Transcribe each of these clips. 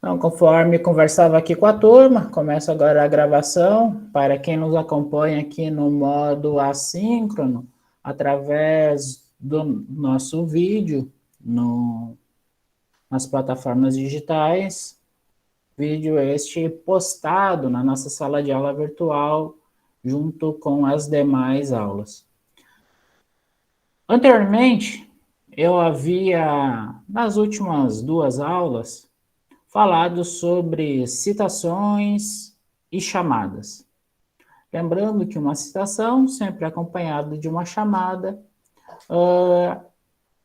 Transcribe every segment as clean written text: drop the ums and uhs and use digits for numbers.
Então, conforme conversava aqui com a turma, começa agora a gravação. Para quem nos acompanha aqui no modo assíncrono, através do nosso vídeo nas plataformas digitais, vídeo este postado na nossa sala de aula virtual, junto com as demais aulas. Anteriormente, eu havia, nas últimas duas aulas, falado sobre citações e chamadas. Lembrando que uma citação sempre é acompanhada de uma chamada,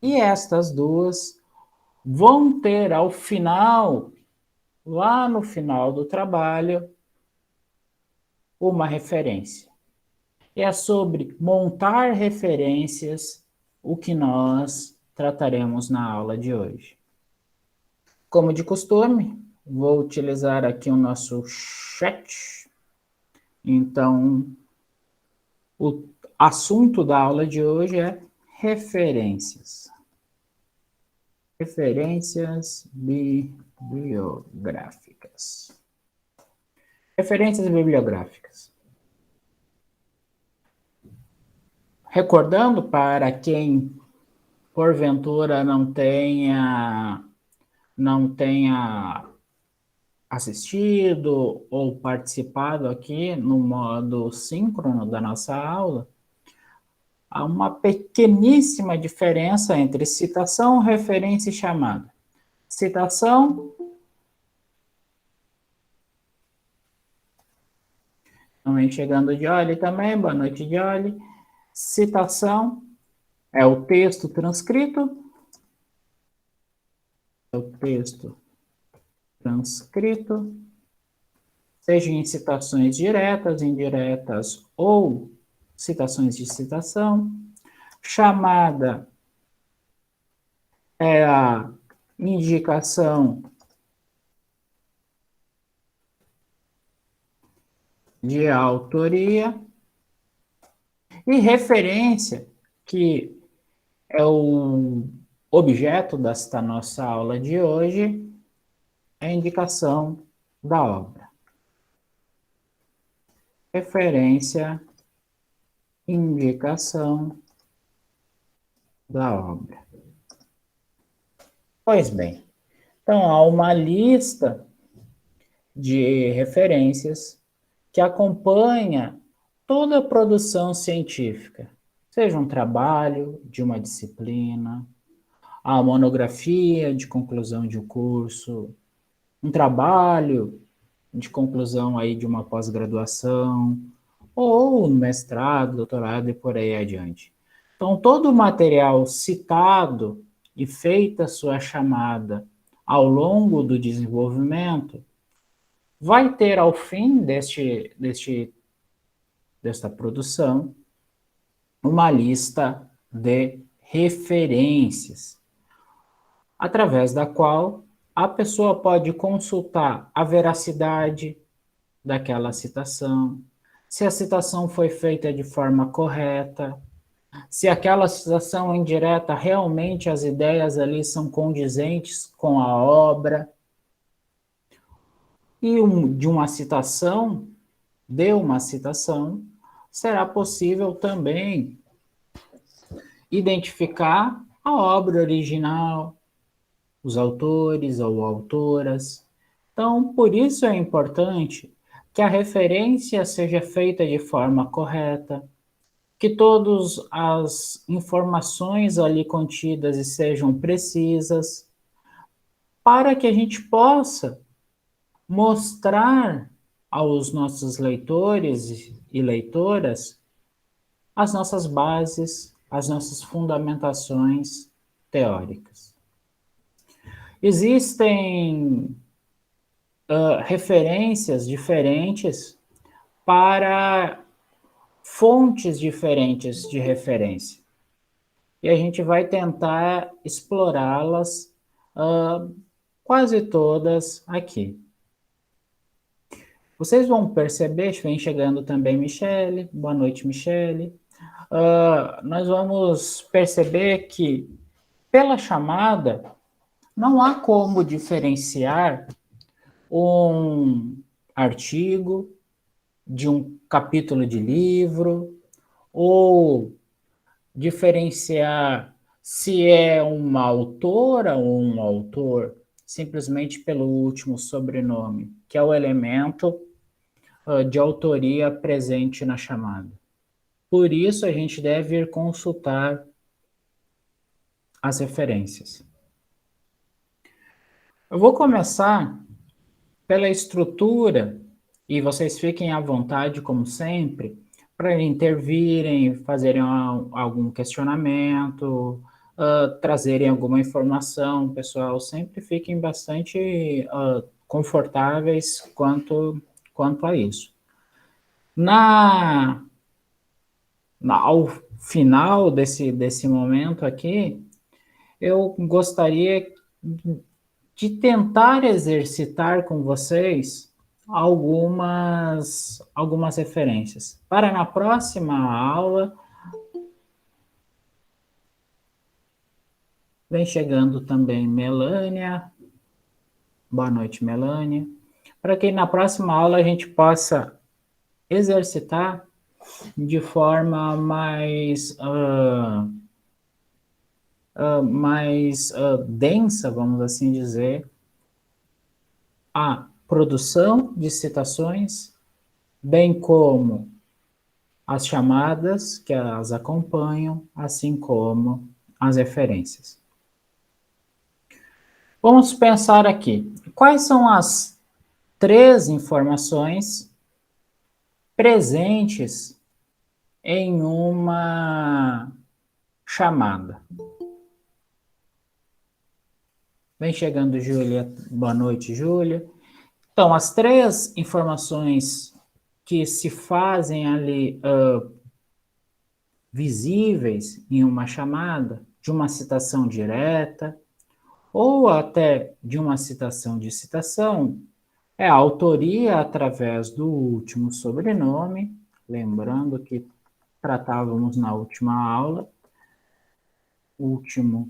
e estas duas vão ter ao final, lá no final do trabalho, uma referência. E é sobre montar referências o que nós trataremos na aula de hoje. Como de costume, vou utilizar aqui o nosso chat. Então, o assunto da aula de hoje é referências. Referências bibliográficas. Referências bibliográficas. Recordando para quem, porventura, não tenha assistido ou participado aqui no modo síncrono da nossa aula, há uma pequeníssima diferença entre citação, referência e chamada. Citação também chegando de Oli também, boa noite de Oli. Citação é o texto transcrito. Seja em citações diretas, indiretas ou citações de citação. Chamada é a indicação de autoria. E referência, que é o objeto desta nossa aula de hoje, é a indicação da obra. Referência, indicação da obra. Pois bem, então há uma lista de referências que acompanha toda a produção científica, seja um trabalho de uma disciplina, a monografia de conclusão de um curso, um trabalho de conclusão aí de uma pós-graduação, ou mestrado, doutorado e por aí adiante. Então, todo o material citado e feita a sua chamada ao longo do desenvolvimento vai ter ao fim desta produção uma lista de referências, através da qual a pessoa pode consultar a veracidade daquela citação, se a citação foi feita de forma correta, se aquela citação indireta realmente as ideias ali são condizentes com a obra. E de uma citação, será possível também identificar a obra original, os autores ou autoras. Então, por isso é importante que a referência seja feita de forma correta, que todas as informações ali contidas sejam precisas, para que a gente possa mostrar aos nossos leitores e leitoras as nossas bases, as nossas fundamentações teóricas. Existem referências diferentes para fontes diferentes de referência. E a gente vai tentar explorá-las quase todas aqui. Vocês vão perceber, vem chegando também Michele, boa noite Michele. Nós vamos perceber que pela chamada não há como diferenciar um artigo, de um capítulo de livro, ou diferenciar se é uma autora ou um autor simplesmente pelo último sobrenome, que é o elemento de autoria presente na chamada. Por isso, a gente deve ir consultar as referências. Eu vou começar pela estrutura, e vocês fiquem à vontade, como sempre, para intervirem, fazerem algum questionamento, trazerem alguma informação, pessoal. Sempre fiquem bastante confortáveis quanto a isso. Ao final desse momento aqui, eu gostaria de tentar exercitar com vocês algumas referências. Para na próxima aula, vem chegando também Melânia. Boa noite, Melânia. Para que na próxima aula a gente possa exercitar de forma mais densa, vamos assim dizer, a produção de citações, bem como as chamadas que as acompanham, assim como as referências. Vamos pensar aqui. Quais são as 3 informações presentes em uma chamada? Vem chegando, Júlia. Boa noite, Júlia. Então, as 3 informações que se fazem ali visíveis em uma chamada, de uma citação direta, ou até de uma citação de citação, é a autoria através do último sobrenome, lembrando que tratávamos na última aula, último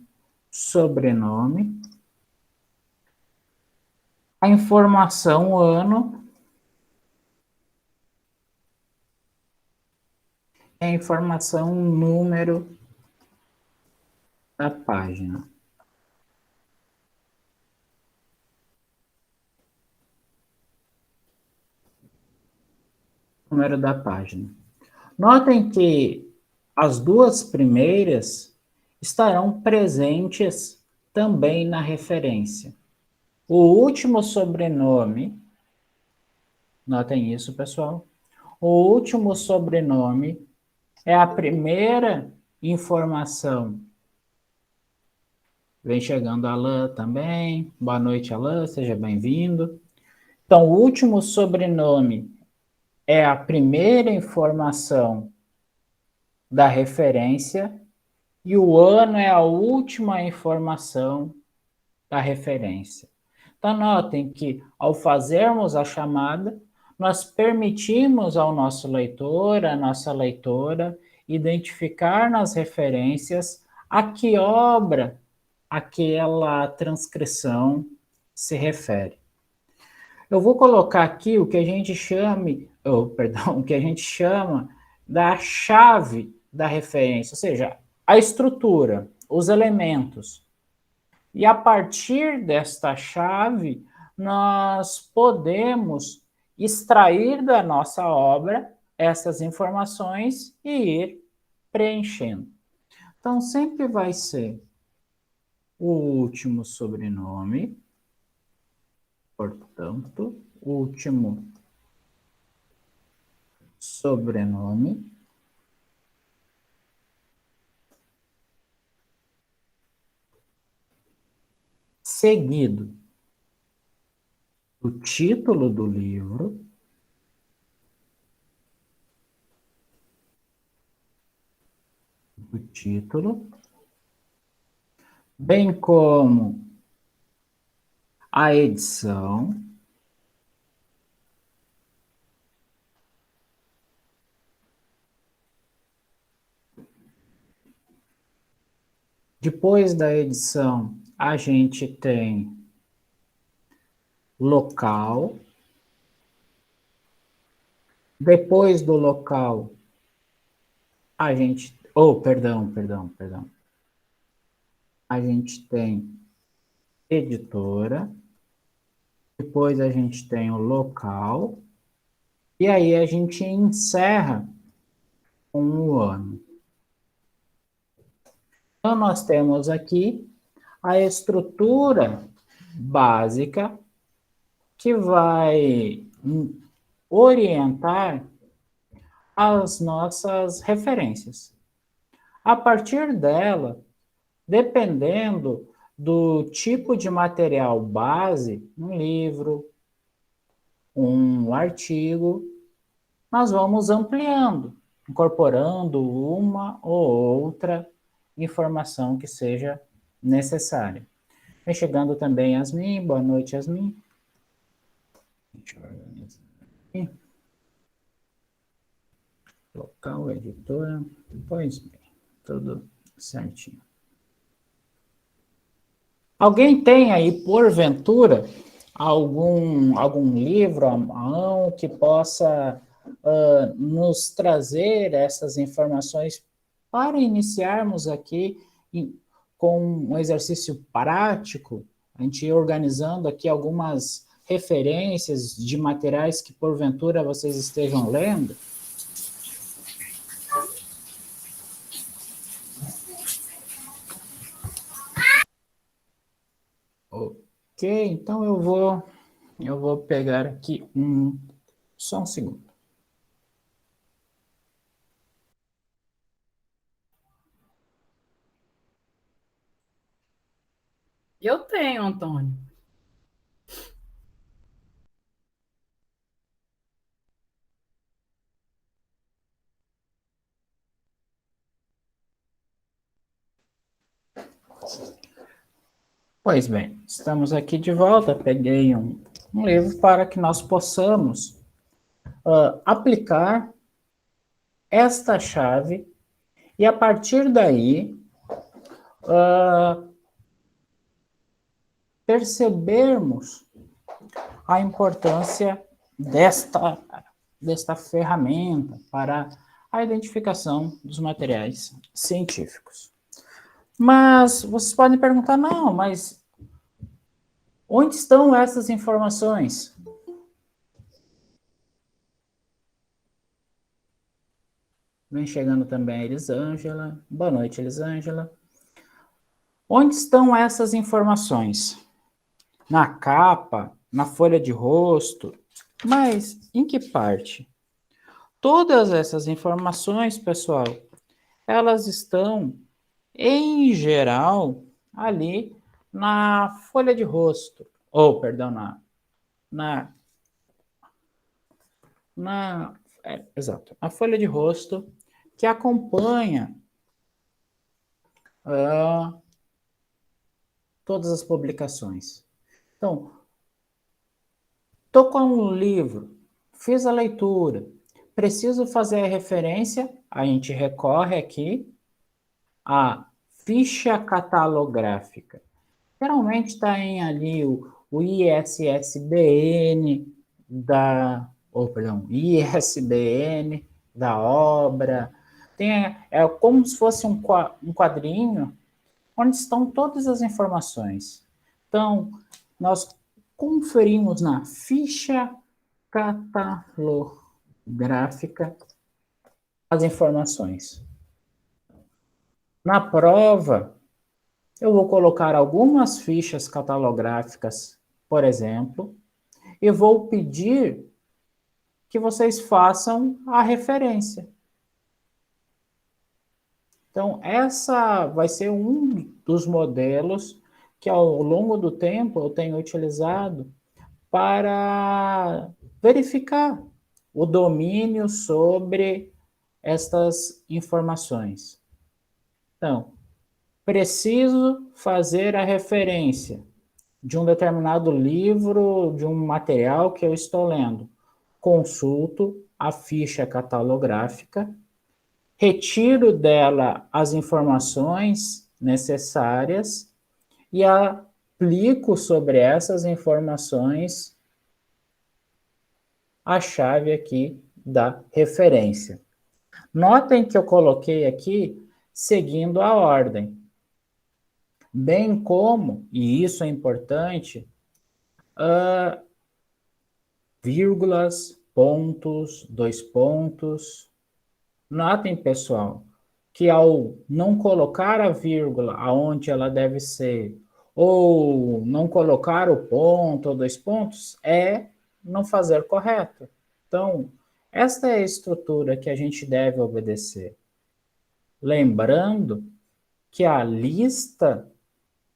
sobrenome, a informação ano, e a informação número da página. Número da página. Notem que as 2 primeiras estarão presentes também na referência. O último sobrenome, notem isso, pessoal. O último sobrenome é a primeira informação. Vem chegando a Alain também. Boa noite, Alain, seja bem-vindo. Então, o último sobrenome é a primeira informação da referência e o ano é a última informação da referência. Então, notem que, ao fazermos a chamada, nós permitimos ao nosso leitor, à nossa leitora, identificar nas referências a que obra aquela transcrição se refere. Eu vou colocar aqui o que a gente o que a gente chama da chave da referência, ou seja, a estrutura, os elementos. E a partir desta chave, nós podemos extrair da nossa obra essas informações e ir preenchendo. Então, sempre vai ser o último sobrenome, portanto, último sobrenome, seguido do título do livro, bem como a edição, depois da edição, a gente tem local. Depois do local, a gente... Oh, perdão. A gente tem editora. Depois a gente tem o local. E aí a gente encerra com o ano. Então, nós temos aqui a estrutura básica que vai orientar as nossas referências. A partir dela, dependendo do tipo de material base, um livro, um artigo, nós vamos ampliando, incorporando uma ou outra informação que seja necessária. Vem chegando também Yasmin, boa noite, Yasmin. Deixa eu organizar aqui. Local, editora, pois bem, tudo certinho. Alguém tem aí, porventura, algum livro à mão que possa nos trazer essas informações para iniciarmos aqui com um exercício prático, a gente ir organizando aqui algumas referências de materiais que porventura vocês estejam lendo? Ok, então eu vou pegar aqui só um segundo. Eu tenho, Antônio. Pois bem, estamos aqui de volta. Peguei um livro para que nós possamos aplicar esta chave e, a partir daí, percebermos a importância desta ferramenta para a identificação dos materiais científicos. Mas vocês podem perguntar, não, mas onde estão essas informações? Vem chegando também a Elisângela. Boa noite, Elisângela. Onde estão essas informações? Na capa, na folha de rosto, mas em que parte? Todas essas informações, pessoal, elas estão, em geral, ali na folha de rosto, ou, perdão, exato, a folha de rosto que acompanha todas as publicações. Então, estou com um livro, fiz a leitura, preciso fazer a referência, a gente recorre aqui à ficha catalográfica. Geralmente está em ali o ISSBN ISBN da obra. É como se fosse um quadrinho onde estão todas as informações. Então, nós conferimos na ficha catalográfica as informações. Na prova, eu vou colocar algumas fichas catalográficas, por exemplo, e vou pedir que vocês façam a referência. Então, essa vai ser um dos modelos que ao longo do tempo eu tenho utilizado para verificar o domínio sobre estas informações. Então, preciso fazer a referência de um determinado livro, de um material que eu estou lendo. Consulto a ficha catalográfica, retiro dela as informações necessárias e aplico sobre essas informações a chave aqui da referência. Notem que eu coloquei aqui seguindo a ordem, bem como, e isso é importante, vírgulas, pontos, dois pontos. Notem, pessoal, que ao não colocar a vírgula aonde ela deve ser, ou não colocar o ponto ou dois pontos, é não fazer correto. Então, esta é a estrutura que a gente deve obedecer. Lembrando que a lista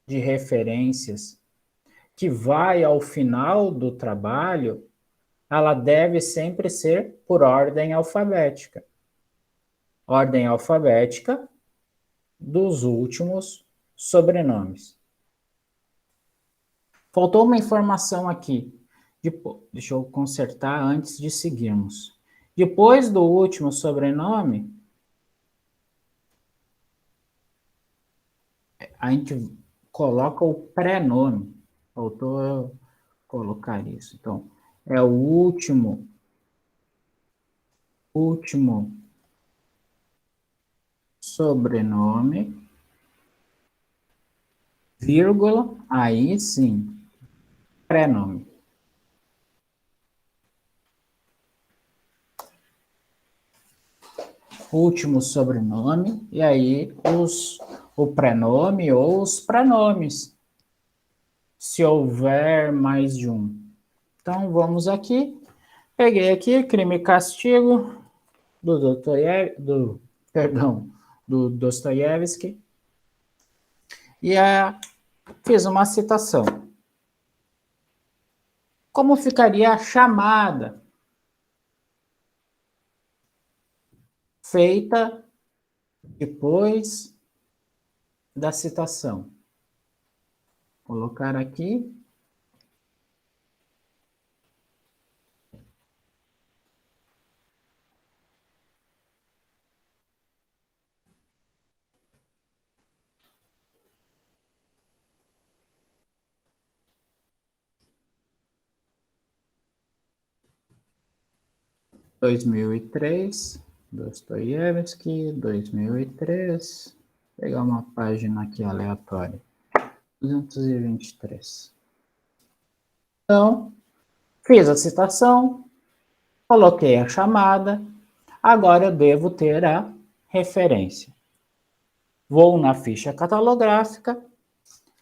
de referências que vai ao final do trabalho, ela deve sempre ser por ordem alfabética. Ordem alfabética dos últimos sobrenomes. Faltou uma informação aqui. Deixa eu consertar antes de seguirmos. Depois do último sobrenome, a gente coloca o pré-nome. Faltou eu colocar isso. Então, é o último sobrenome, vírgula, aí sim, pré-nome. Último sobrenome, e aí o prenome ou os prenomes, se houver mais de um. Então, vamos aqui. Peguei aqui, crime e castigo, do Dostoiévski, e fiz uma citação. Como ficaria a chamada feita depois da citação? Vou colocar aqui. Dois mil e três, Dostoiévski, 2003. Vou pegar uma página aqui aleatória. 223. Então, fiz a citação, coloquei a chamada, agora eu devo ter a referência. Vou na ficha catalográfica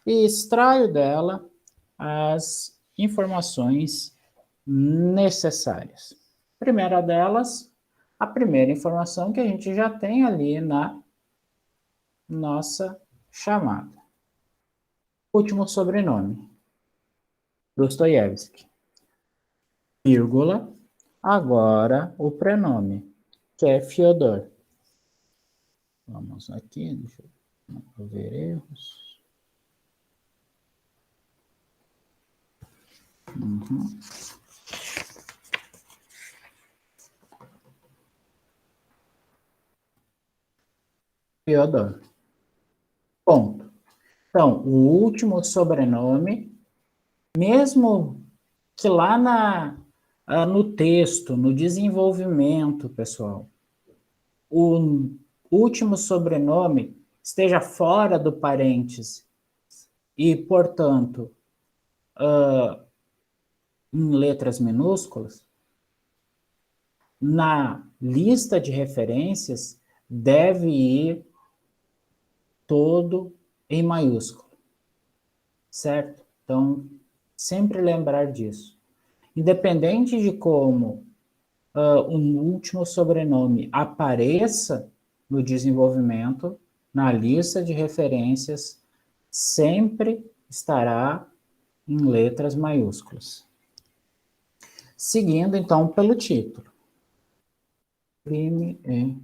e extraio dela as informações necessárias. Primeira delas, a primeira informação que a gente já tem ali na nossa chamada. Último sobrenome, Dostoiévski. Vírgula, agora o prenome, que é Fyodor. Vamos aqui, deixa eu não ver erros. Uhum. Fyodor. Ponto. Então, o último sobrenome, mesmo que lá no texto, no desenvolvimento, pessoal, o último sobrenome esteja fora do parêntese e, portanto, em letras minúsculas, na lista de referências deve ir todo em maiúsculo, certo? Então, sempre lembrar disso. Independente de como um último sobrenome apareça no desenvolvimento, na lista de referências, sempre estará em letras maiúsculas. Seguindo, então, pelo título. Crime e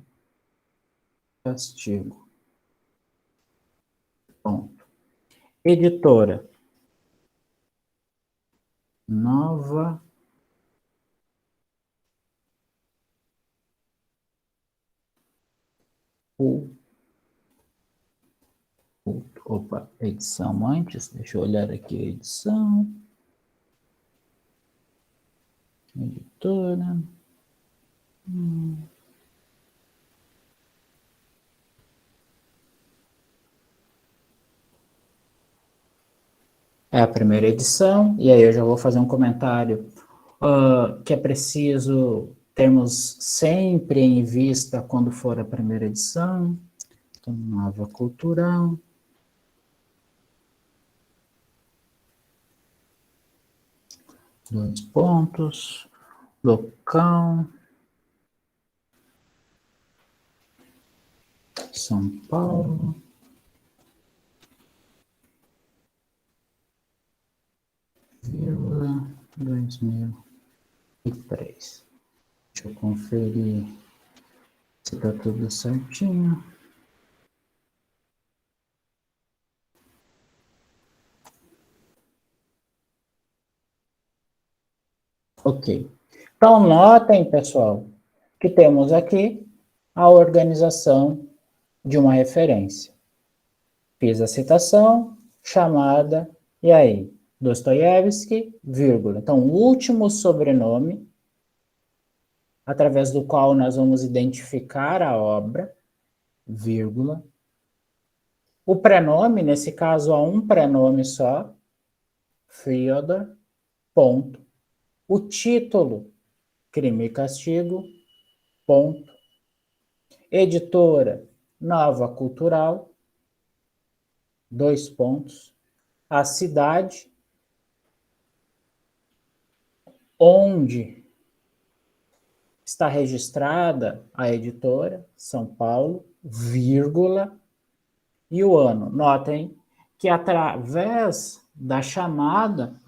castigo. Ponto. Editora. Nova Opa, edição antes, deixa eu olhar aqui a edição. Editora. É a primeira edição, e aí eu já vou fazer um comentário que é preciso termos sempre em vista quando for a primeira edição. Então, nova cultural. Dois pontos. Local. São Paulo. Vírgula 2003. Deixa eu conferir se está tudo certinho. Ok. Então, notem, pessoal, que temos aqui a organização de uma referência. Fiz a citação, chamada, e aí? Dostoiévski, vírgula. Então, o último sobrenome, através do qual nós vamos identificar a obra, vírgula. O prenome, nesse caso, há um prenome só, Fyodor, ponto. O título, Crime e Castigo, ponto. Editora, Nova Cultural, dois pontos. A cidade, onde está registrada a editora, São Paulo, vírgula, e o ano. Notem que através da chamada,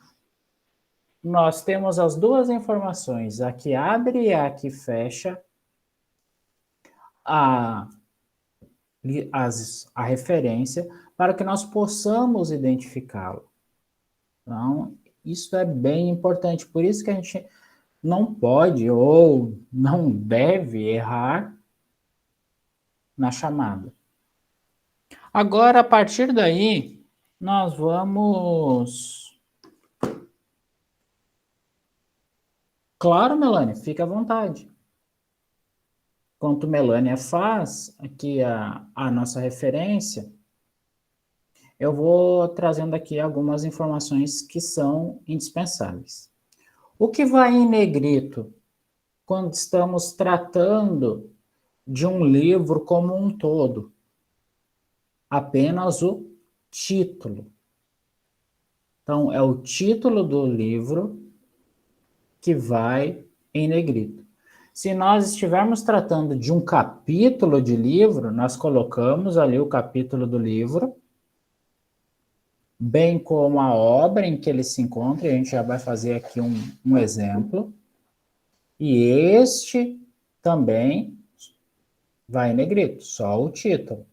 nós temos as duas informações, a que abre e a que fecha a referência, para que nós possamos identificá-lo. Então, isso é bem importante, por isso que a gente não pode ou não deve errar na chamada. Agora, a partir daí, nós vamos... Claro, Melânia, fica à vontade. Enquanto Melânia faz aqui a nossa referência, eu vou trazendo aqui algumas informações que são indispensáveis. O que vai em negrito quando estamos tratando de um livro como um todo? Apenas o título. Então, é o título do livro que vai em negrito. Se nós estivermos tratando de um capítulo de livro, nós colocamos ali o capítulo do livro, bem como a obra em que ele se encontra, e a gente já vai fazer aqui um exemplo. E este também vai em negrito, só o título.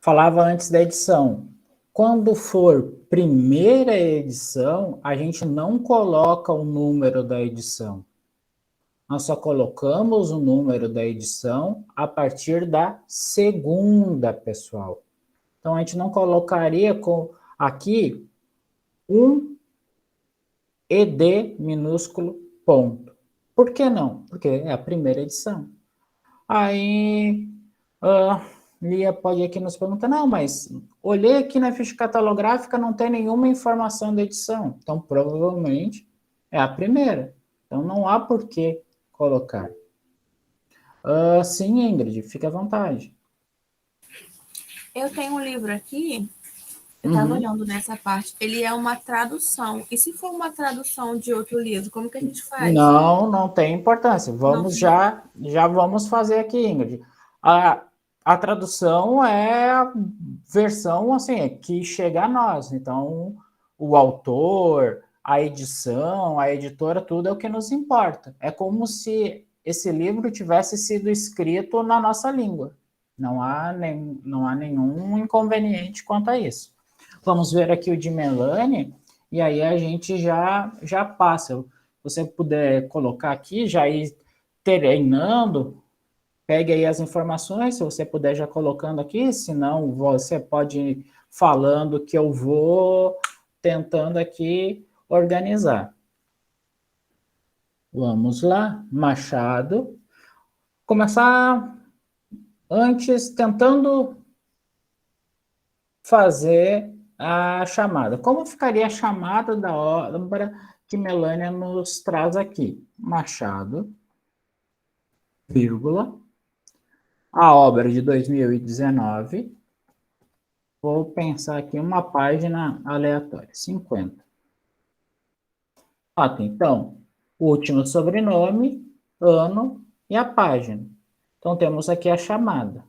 Falava antes da edição. Quando for primeira edição, a gente não coloca o número da edição. Nós só colocamos o número da edição a partir da segunda, pessoal. Então, a gente não colocaria aqui um ED minúsculo ponto. Por que não? Porque é a primeira edição. Aí, Lia pode aqui nos perguntar, não, mas olhei aqui na ficha catalográfica, não tem nenhuma informação da edição. Então, provavelmente, é a primeira. Então, não há por que colocar. Sim, Ingrid, fique à vontade. Eu tenho um livro aqui, eu estava olhando nessa parte, ele é uma tradução. E se for uma tradução de outro livro, como que a gente faz? Não tem importância. Vamos já vamos fazer aqui, Ingrid. A tradução é a versão assim, que chega a nós. Então, o autor, a edição, a editora, tudo é o que nos importa. É como se esse livro tivesse sido escrito na nossa língua. Não há nenhum inconveniente quanto a isso. Vamos ver aqui o de Melanie, e aí a gente já passa. Se você puder colocar aqui, já ir treinando, pegue aí as informações, se você puder já colocando aqui, senão você pode ir falando que eu vou tentando aqui organizar. Vamos lá, Machado. Começar antes tentando fazer a chamada. Como ficaria a chamada da obra que Melânia nos traz aqui? Machado, vírgula, a obra de 2019. Vou pensar aqui uma página aleatória, 50. Então, último sobrenome, ano e a página. Então, temos aqui a chamada.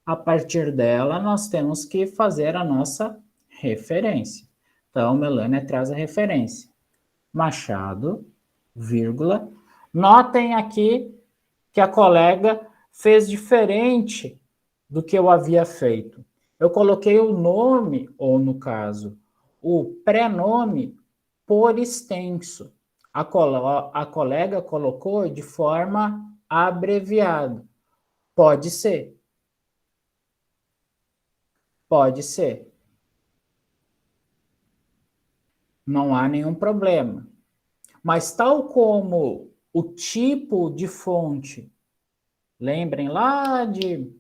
A partir dela, nós temos que fazer a nossa referência. Então, Melânia traz a referência. Machado, vírgula. Notem aqui que a colega fez diferente do que eu havia feito. Eu coloquei o nome, ou no caso, o prenome por extenso. A colega colocou de forma abreviada. Pode ser. Pode ser. Não há nenhum problema. Mas tal como o tipo de fonte, lembrem lá de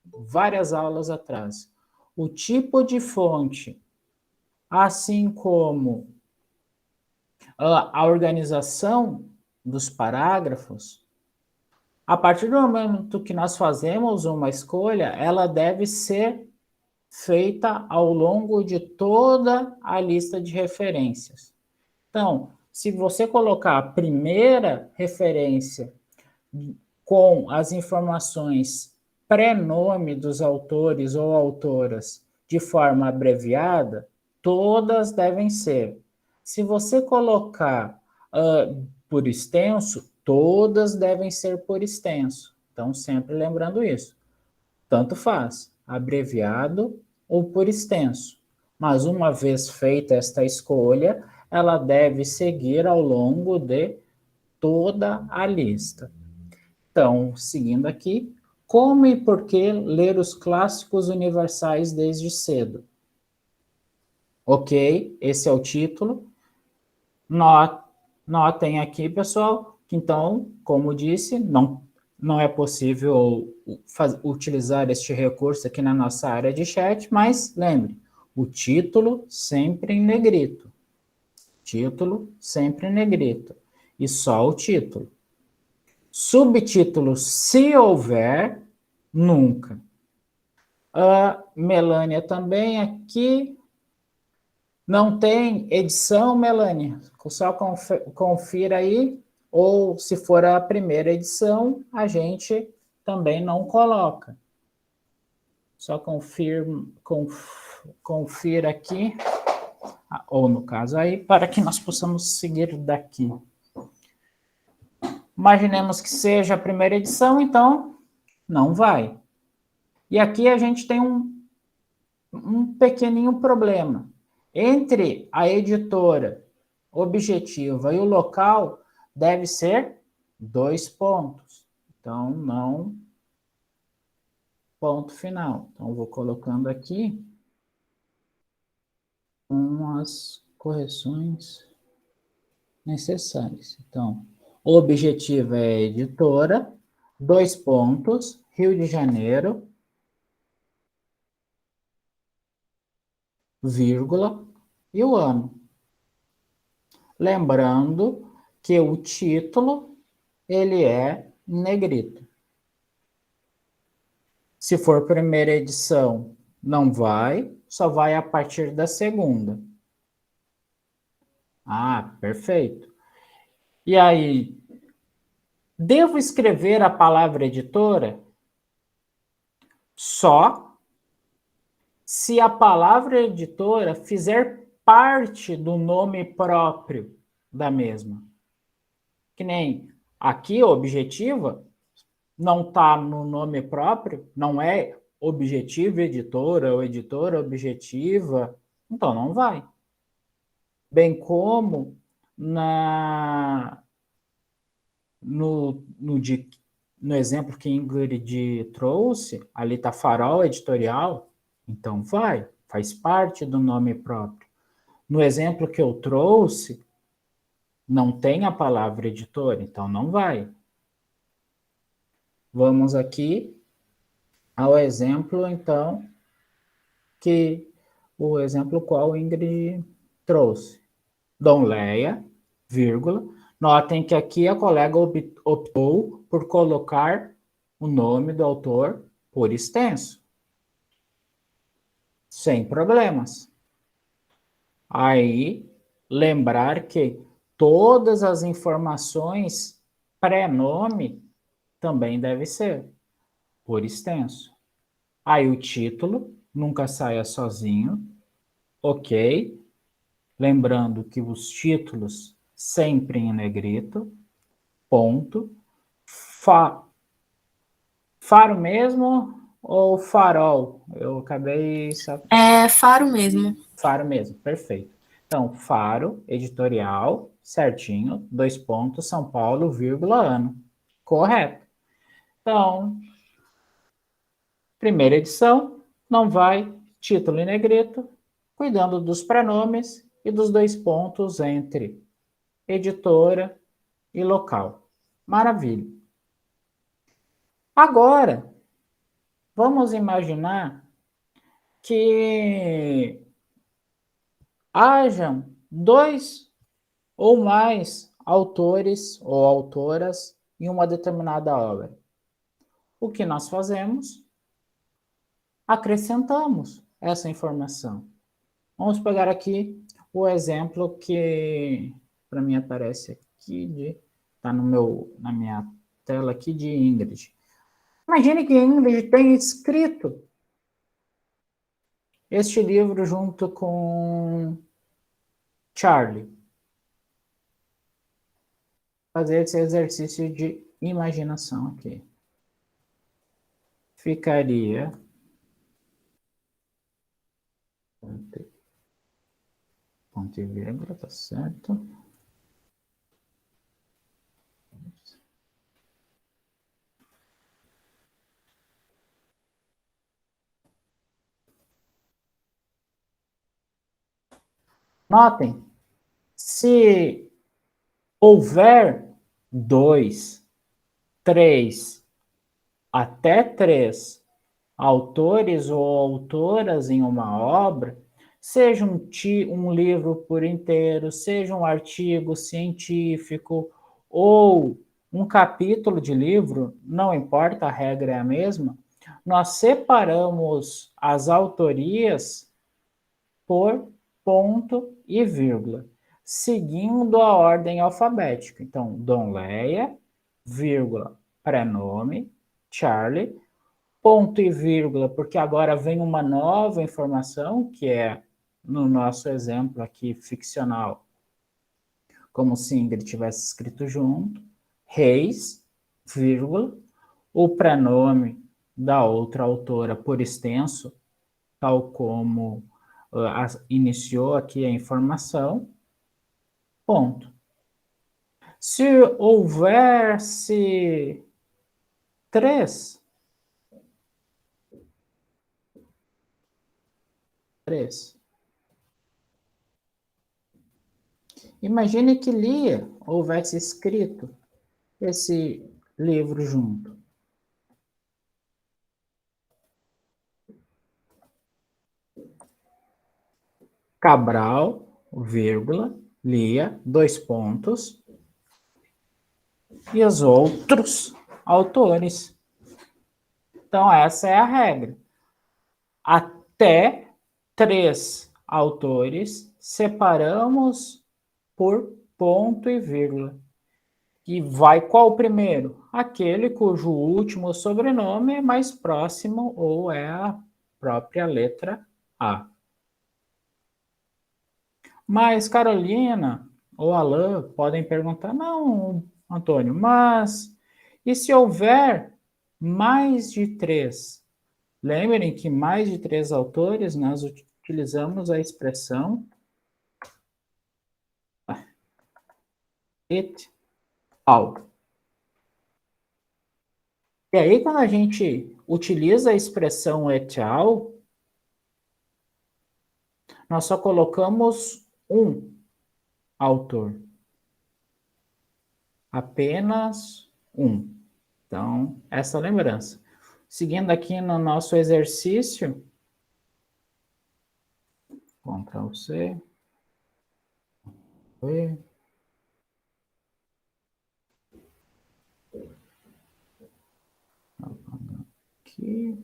várias aulas atrás, o tipo de fonte, assim como a organização dos parágrafos, a partir do momento que nós fazemos uma escolha, ela deve ser feita ao longo de toda a lista de referências. Então, se você colocar a primeira referência com as informações pré-nome dos autores ou autoras de forma abreviada, todas devem ser. Se você colocar por extenso, todas devem ser por extenso. Então, sempre lembrando isso. Tanto faz, abreviado ou por extenso. Mas uma vez feita esta escolha, ela deve seguir ao longo de toda a lista. Então, seguindo aqui, como e por que ler os clássicos universais desde cedo? Ok, esse é o título. Notem aqui, pessoal, que então, como disse, não é possível utilizar este recurso aqui na nossa área de chat, mas lembre, o título sempre em negrito. Título sempre em negrito. E só o título. Subtítulos, se houver, nunca. A Melânia também aqui. Não tem edição, Melânia? Só confira aí. Ou se for a primeira edição, a gente também não coloca. Só confira aqui. Ou no caso aí, para que nós possamos seguir daqui. Imaginemos que seja a primeira edição, então não vai. E aqui a gente tem um pequeninho problema. Entre a editora objetiva e o local, deve ser 2 pontos. Então, não ponto final. Então, vou colocando aqui umas correções necessárias. Então, objetiva é editora, 2 pontos, Rio de Janeiro, vírgula, e o ano. Lembrando que o título, ele é negrito. Se for primeira edição, não vai, só vai a partir da segunda. Ah, perfeito. E aí, devo escrever a palavra editora só se a palavra editora fizer parte do nome próprio da mesma. Que nem aqui, objetiva, não está no nome próprio, não é objetivo editora ou editora objetiva, então não vai. Bem como no exemplo que Ingrid trouxe, ali está farol editorial, então faz parte do nome próprio. No exemplo que eu trouxe, não tem a palavra editor, então não vai. Vamos aqui ao exemplo, então, que o exemplo qual Ingrid trouxe. Dom Leia, vírgula. Notem que aqui a colega optou por colocar o nome do autor por extenso. Sem problemas. Aí, lembrar que todas as informações pré-nome também deve ser por extenso. Aí o título nunca saia sozinho, ok? Lembrando que os títulos sempre em negrito, ponto. Faro mesmo ou farol? Eu acabei... É faro mesmo. Faro mesmo, perfeito. Então, faro, editorial, certinho, 2 pontos, São Paulo, vírgula, ano. Correto. Então, primeira edição, não vai, título em negrito, cuidando dos pronomes e dos 2 pontos entre editora e local. Maravilha. Agora, vamos imaginar que hajam 2 ou mais autores ou autoras em uma determinada obra. O que nós fazemos? Acrescentamos essa informação. Vamos pegar aqui o exemplo que para mim aparece aqui, está na minha tela aqui de Ingrid. Imagine que Ingrid tenha escrito este livro junto com Charlie. Fazer esse exercício de imaginação aqui. Ficaria ponto e vírgula, tá certo? Notem, se houver 2, 3, até 3 autores ou autoras em uma obra, seja um livro por inteiro, seja um artigo científico ou um capítulo de livro, não importa, a regra é a mesma, nós separamos as autorias por ponto e vírgula, seguindo a ordem alfabética. Então, Dom Leia, vírgula, prenome, Charlie, ponto e vírgula, porque agora vem uma nova informação, que é, no nosso exemplo aqui, ficcional, como se Ingrid tivesse escrito junto, Reis, vírgula, o prenome da outra autora por extenso, tal como iniciou aqui a informação, ponto. Se houvesse 3, imagine que Lia houvesse escrito esse livro junto. Cabral, vírgula, Lia, 2 pontos, e os outros autores. Então, essa é a regra. Até 3 autores separamos por ponto e vírgula. E vai qual primeiro? Aquele cujo último sobrenome é mais próximo ou é a própria letra A. Mas Carolina ou Alain podem perguntar, não, Antônio, mas e se houver mais de 3? Lembrem que mais de 3 autores, nós utilizamos a expressão et al. E aí, quando a gente utiliza a expressão et al., nós só colocamos um autor. Apenas um. Então, essa lembrança. Seguindo aqui no nosso exercício, Ctrl C, V. Aqui.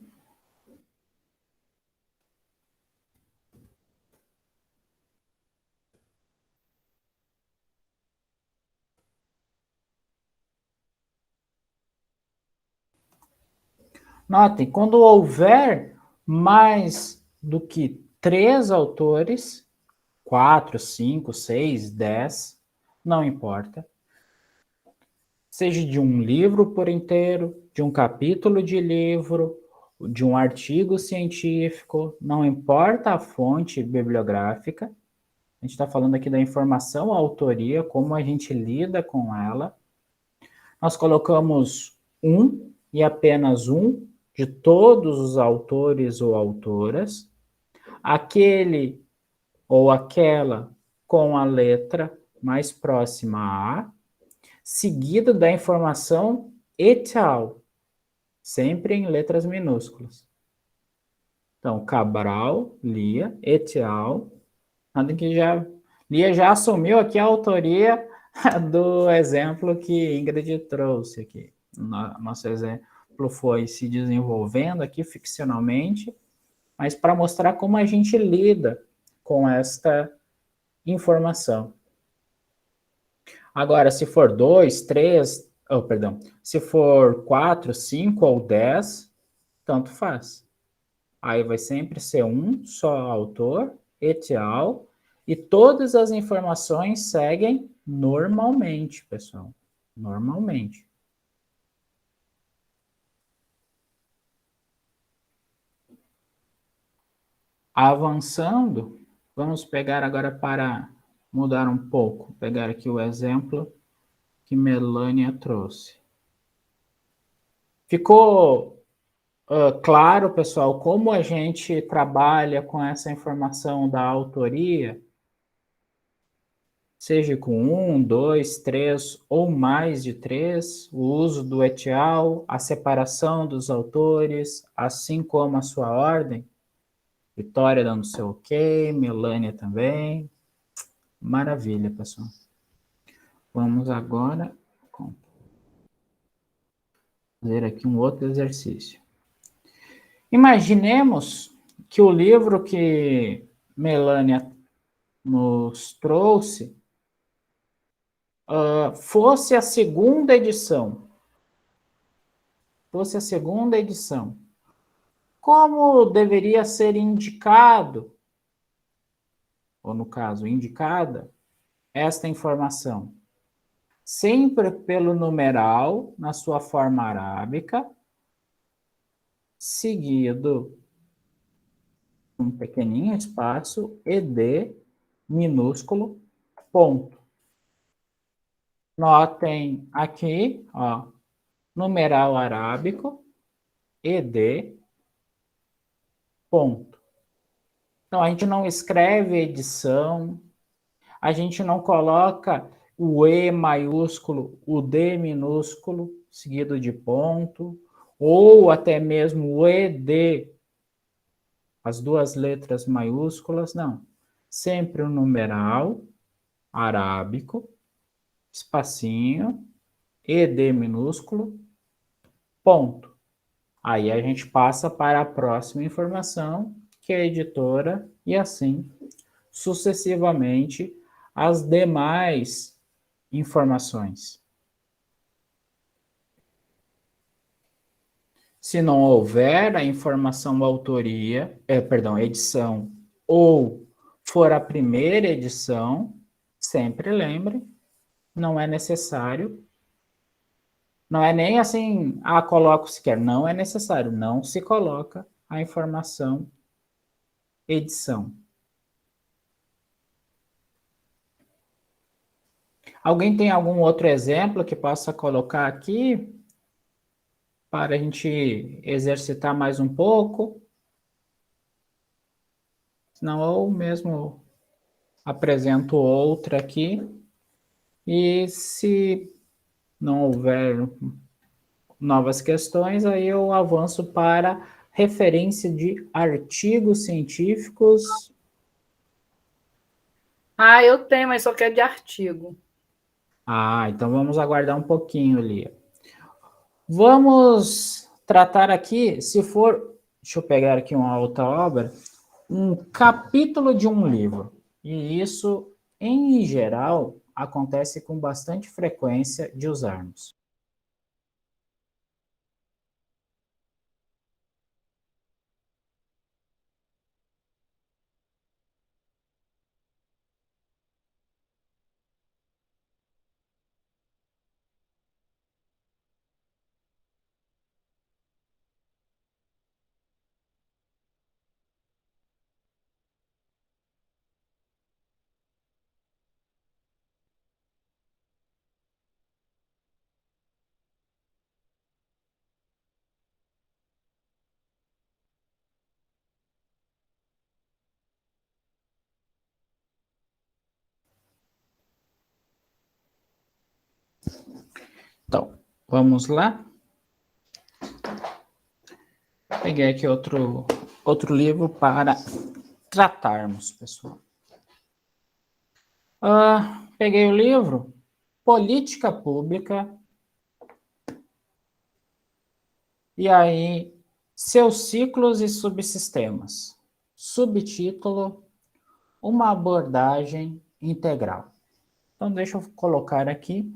Notem, quando houver mais do que 3 autores, 4, 5, 6, 10, não importa, seja de um livro por inteiro, de um capítulo de livro, de um artigo científico, não importa a fonte bibliográfica, a gente está falando aqui da informação, a autoria, como a gente lida com ela. Nós colocamos um e apenas um de todos os autores ou autoras, aquele ou aquela com a letra mais próxima a, seguido da informação et al., sempre em letras minúsculas. Então, Cabral, Lia, et al., nada que Lia já assumiu aqui a autoria do exemplo que Ingrid trouxe aqui. Nosso exemplo foi se desenvolvendo aqui ficcionalmente, mas para mostrar como a gente lida com esta informação. Agora, se for 2, 3, se for 4, 5 ou 10, tanto faz. Aí vai sempre ser um só autor, et al., e todas as informações seguem normalmente, pessoal. Normalmente. Avançando, vamos pegar agora para mudar um pouco. Pegar aqui o exemplo que Melânia trouxe. Ficou claro, pessoal, como a gente trabalha com essa informação da autoria? Seja com 1, 2, 3 ou mais de 3, o uso do et al., a separação dos autores, assim como a sua ordem. Vitória dando seu ok, Melânia também. Maravilha, pessoal. Vamos agora fazer aqui um outro exercício. Imaginemos que o livro que Melânia nos trouxe fosse a segunda edição. Fosse a segunda edição. Como deveria ser indicado, ou no caso, indicada, esta informação? Sempre pelo numeral, na sua forma arábica, seguido um pequenininho espaço, ed, minúsculo, ponto. Notem aqui, ó, numeral arábico, ed, ponto. Então, a gente não escreve edição, a gente não coloca o E maiúsculo, o D minúsculo, seguido de ponto, ou até mesmo o ED, as duas letras maiúsculas, não. Sempre o numeral arábico, espacinho, ED minúsculo, ponto. Aí a gente passa para a próxima informação, que é a editora, e assim sucessivamente as demais informações. Se não houver a informação autoria, edição, ou for a primeira edição, sempre lembre, não é necessário, não é nem assim, coloco se quer, não é necessário, não se coloca a informação edição. Alguém tem algum outro exemplo que possa colocar aqui? para a gente exercitar mais um pouco. Senão eu mesmo apresento outra aqui. E se não houver novas questões, aí eu avanço para referência de artigos científicos. Ah, eu tenho, mas só quero de artigo. Ah, então vamos aguardar um pouquinho, Lia. Vamos tratar aqui, se for, deixa eu pegar aqui uma outra obra, um capítulo de um livro. E isso, em geral, acontece com bastante frequência de usarmos. Então, vamos lá. Peguei aqui outro livro para tratarmos, pessoal. Peguei o livro Política Pública. E aí, seus ciclos e subsistemas. Subtítulo, uma abordagem integral. Então, deixa eu colocar aqui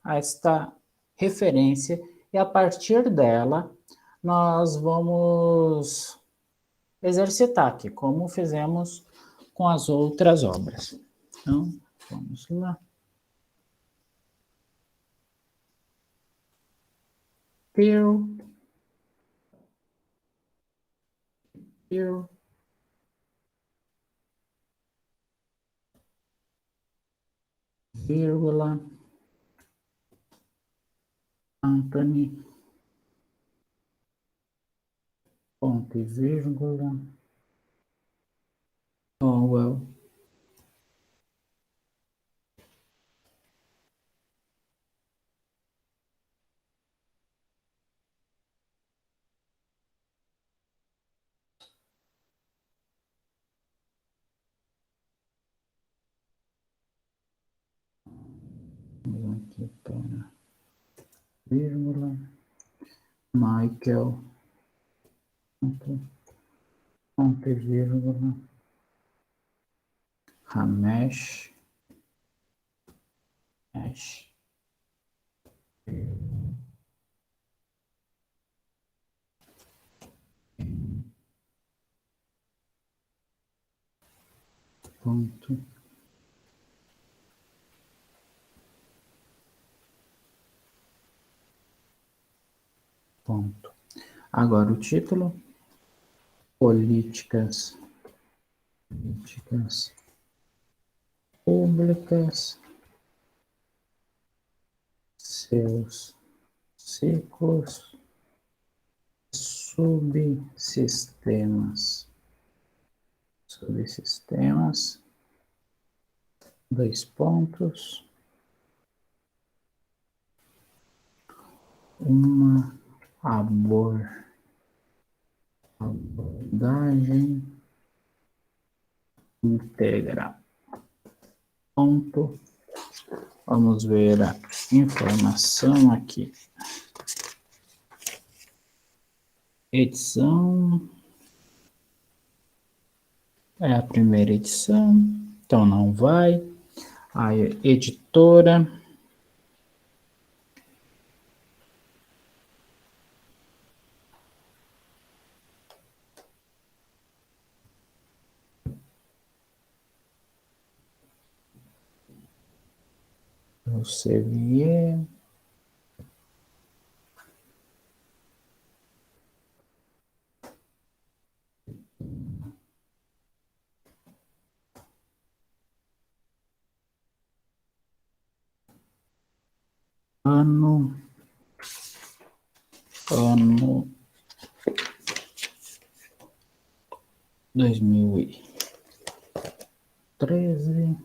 esta referência e a partir dela nós vamos exercitar aqui, como fizemos com as outras obras. Então, vamos lá. Peer, peer, vírgula, Anthony, ponto e vírgula, Orwell. Vamos aqui para vírgula, Michael, ponto e vírgula, Ramesh, ponto, ponto. Agora o título, políticas públicas, seus ciclos, subsistemas, dois pontos, uma abordagem integral. Ponto. Vamos ver a informação aqui. Edição. É a primeira edição, então não vai. A editora. O Sevier. Ano ano 2013.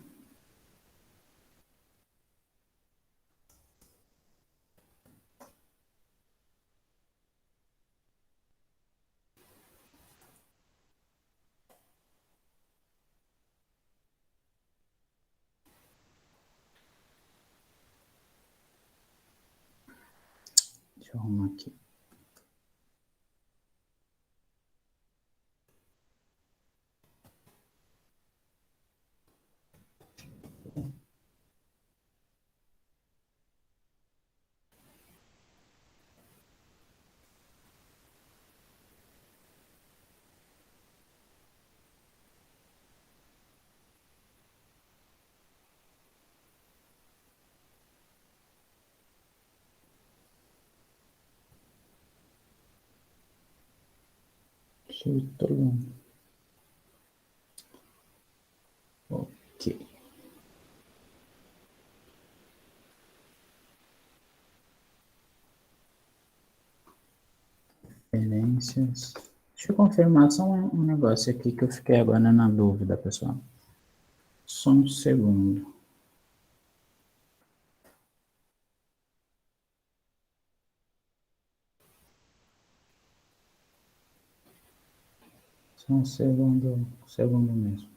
Deixa eu arrumar aqui. Título. Ok. Referências. Deixa eu confirmar só um negócio aqui que eu fiquei agora na dúvida, pessoal. Só um segundo. Só um segundo mesmo.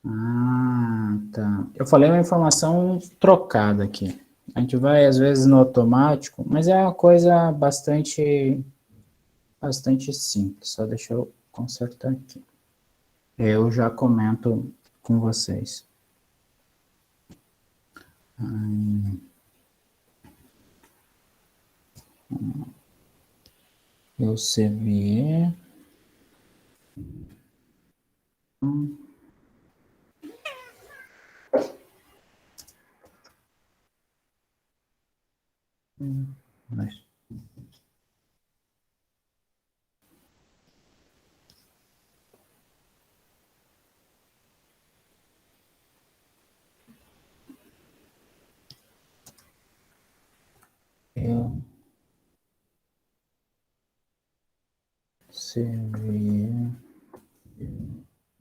Ah, tá. Eu falei uma informação trocada aqui. A gente vai, às vezes, no automático, mas é uma coisa bastante simples. Só deixa eu consertar aqui. Eu já comento com vocês. Eu CV. Mas eu CV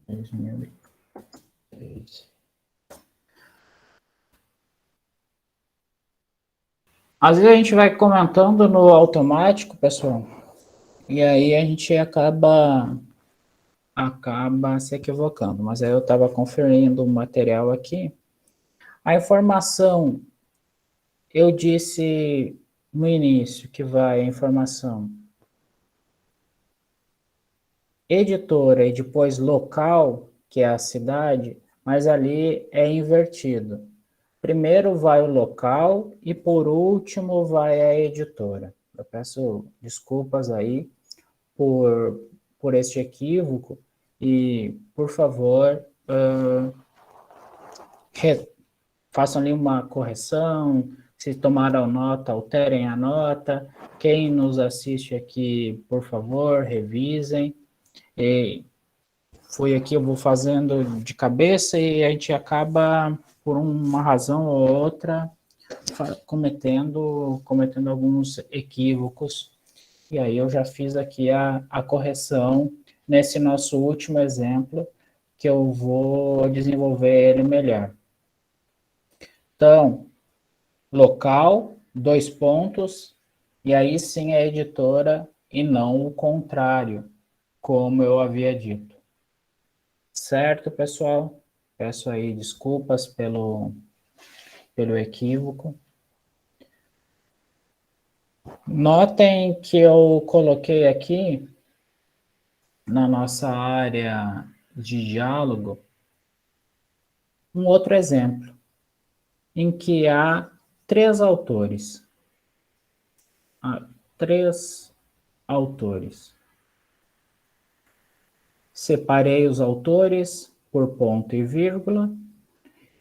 2003. Às vezes a gente vai comentando no automático, pessoal, e aí a gente acaba se equivocando. Mas aí eu estava conferindo o material aqui. A informação, eu disse no início que vai a informação editora e depois local, que é a cidade, mas ali é invertido. Primeiro vai o local e por último vai a editora. Eu peço desculpas aí por este equívoco e, por favor, façam ali uma correção, se tomaram nota, alterem a nota. Quem nos assiste aqui, por favor, revisem. E foi aqui, eu vou fazendo de cabeça e a gente acaba, por uma razão ou outra, cometendo alguns equívocos. E aí eu já fiz aqui a correção nesse nosso último exemplo, que eu vou desenvolver ele melhor. Então, local, 2 pontos, e aí sim a editora e não o contrário, como eu havia dito. Certo, pessoal? Peço aí desculpas pelo equívoco. Notem que eu coloquei aqui na nossa área de diálogo um outro exemplo, em que há 3 autores. Há 3 autores. separei os autores por ponto e vírgula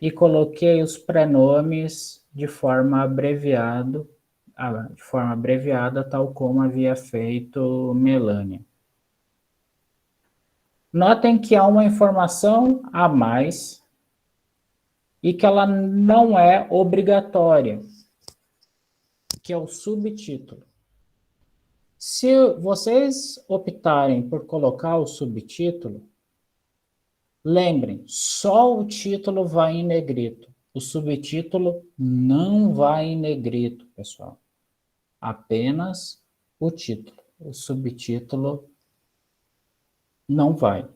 e coloquei os prenomes de forma abreviada, tal como havia feito Melânia. Notem que há uma informação a mais e que ela não é obrigatória, que é o subtítulo. Se vocês optarem por colocar o subtítulo, lembrem, só o título vai em negrito. O subtítulo não vai em negrito, pessoal. Apenas o título. O subtítulo não vai.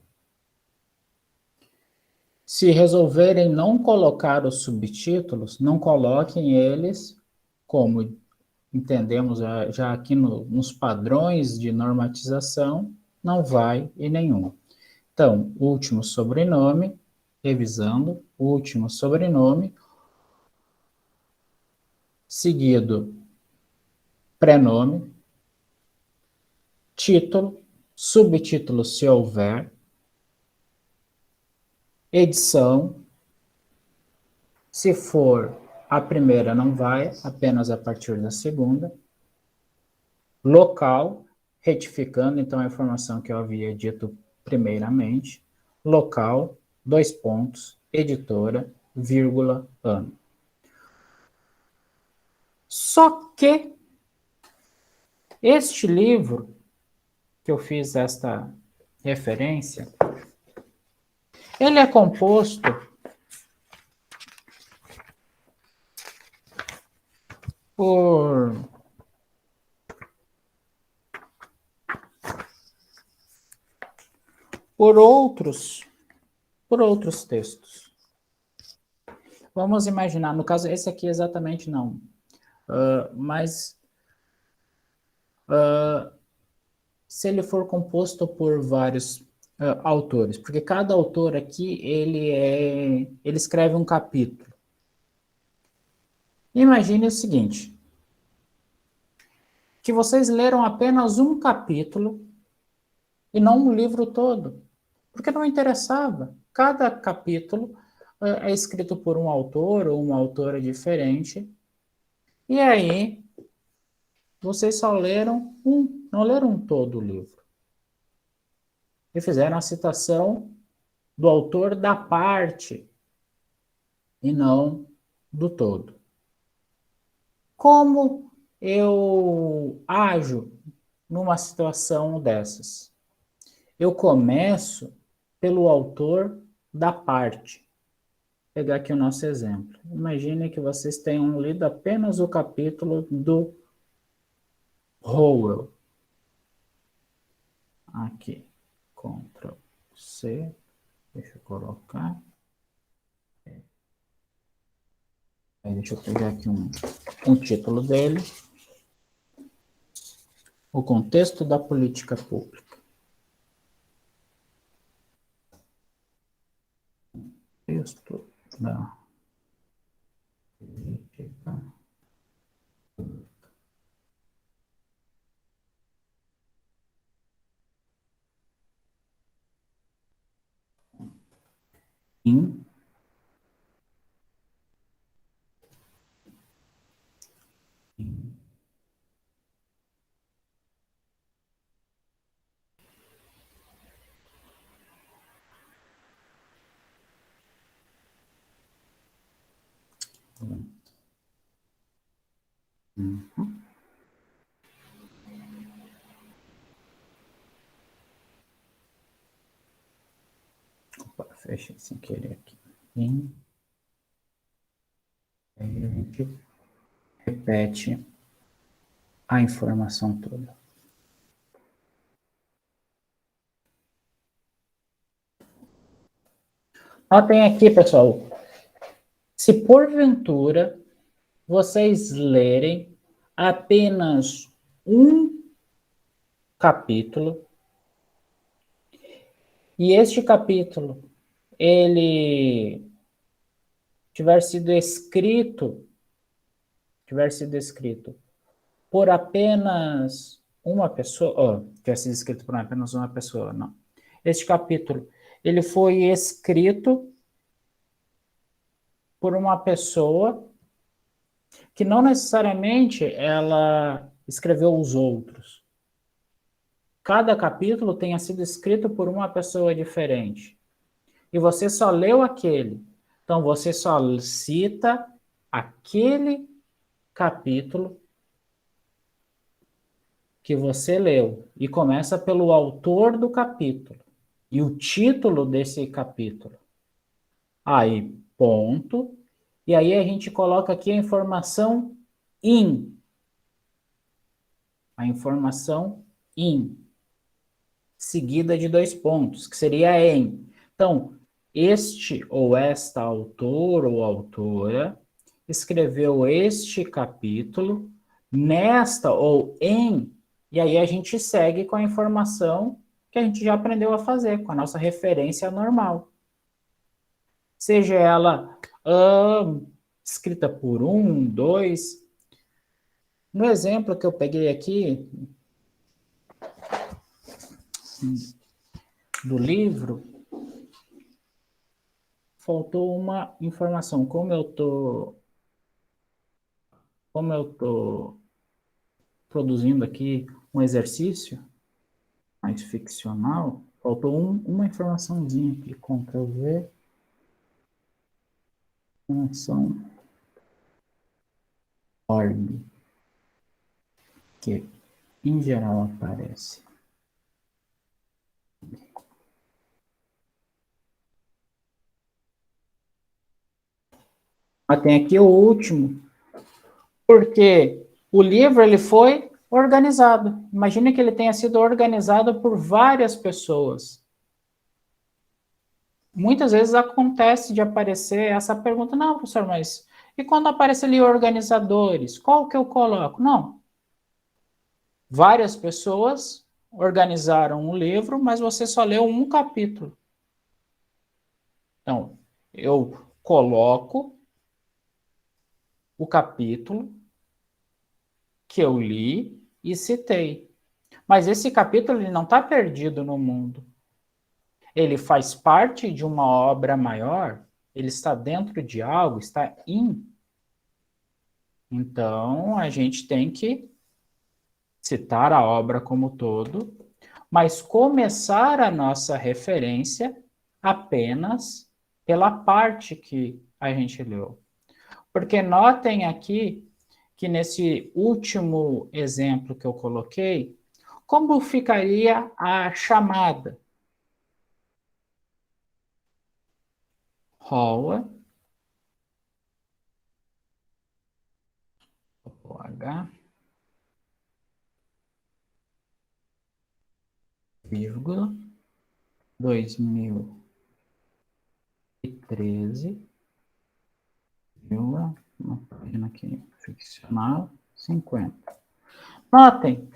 Se resolverem não colocar os subtítulos, não coloquem eles, como entendemos já aqui nos padrões de normatização, não vai em nenhum. Então, último sobrenome, revisando, último sobrenome, seguido prenome, título, subtítulo se houver, edição, se for a primeira não vai, apenas a partir da segunda, local, retificando então a informação que eu havia dito primeiramente, local, 2 pontos, editora, vírgula, ano. Só que este livro, que eu fiz esta referência, ele é composto por outros textos. Vamos imaginar, no caso, esse aqui exatamente não, mas se ele for composto por vários autores, porque cada autor aqui, ele escreve um capítulo. Imagine o seguinte, que vocês leram apenas um capítulo e não um livro todo, porque não interessava. Cada capítulo é escrito por um autor ou uma autora diferente, e aí vocês só leram não leram todo o livro. E fizeram a citação do autor da parte e não do todo. Como eu ajo numa situação dessas? Eu começo pelo autor da parte. Vou pegar aqui o nosso exemplo. Imagine que vocês tenham lido apenas o capítulo do Howell. Aqui. Ctrl C. Deixa eu colocar. Aí deixa eu pegar aqui um título dele. O contexto da política pública. Texto da política. Em Opa, fechei sem querer aqui. Aí a gente repete a informação toda. Notem aqui, pessoal, se porventura vocês lerem apenas um capítulo, e este capítulo, ele tiver sido escrito por apenas uma pessoa, tiver sido escrito por apenas uma pessoa, não. este capítulo, ele foi escrito por uma pessoa que não necessariamente ela escreveu os outros. Cada capítulo tenha sido escrito por uma pessoa diferente. E você só leu aquele. Então, você só cita aquele capítulo que você leu. E começa pelo autor do capítulo. E o título desse capítulo. Aí, ponto. E aí a gente coloca aqui a informação in. A informação in. Seguida de 2 pontos, que seria em. Então, este ou esta autor ou autora escreveu este capítulo nesta ou em, e aí a gente segue com a informação que a gente já aprendeu a fazer, com a nossa referência normal. Seja ela escrita por 1, 2. No exemplo que eu peguei aqui do livro, faltou uma informação. Como eu tô produzindo aqui um exercício mais ficcional, faltou uma informaçãozinha aqui. Ctrl V, informação org, que em geral aparece. Mas tem aqui o último, porque o livro ele foi organizado. Imagine que ele tenha sido organizado por várias pessoas. Muitas vezes acontece de aparecer essa pergunta, não, professor, mas e quando aparece ali organizadores, qual que eu coloco? Não. Várias pessoas organizaram um livro, mas você só leu um capítulo. Então, eu coloco o capítulo que eu li e citei. Mas esse capítulo ele não está perdido no mundo. Ele faz parte de uma obra maior, ele está dentro de algo, está in. Então, a gente tem que citar a obra como todo, mas começar a nossa referência apenas pela parte que a gente leu. Porque notem aqui que nesse último exemplo que eu coloquei, como ficaria a chamada? Rola, H, vírgula, 2013, vírgula, uma página aqui, ficcional, 50. Notem,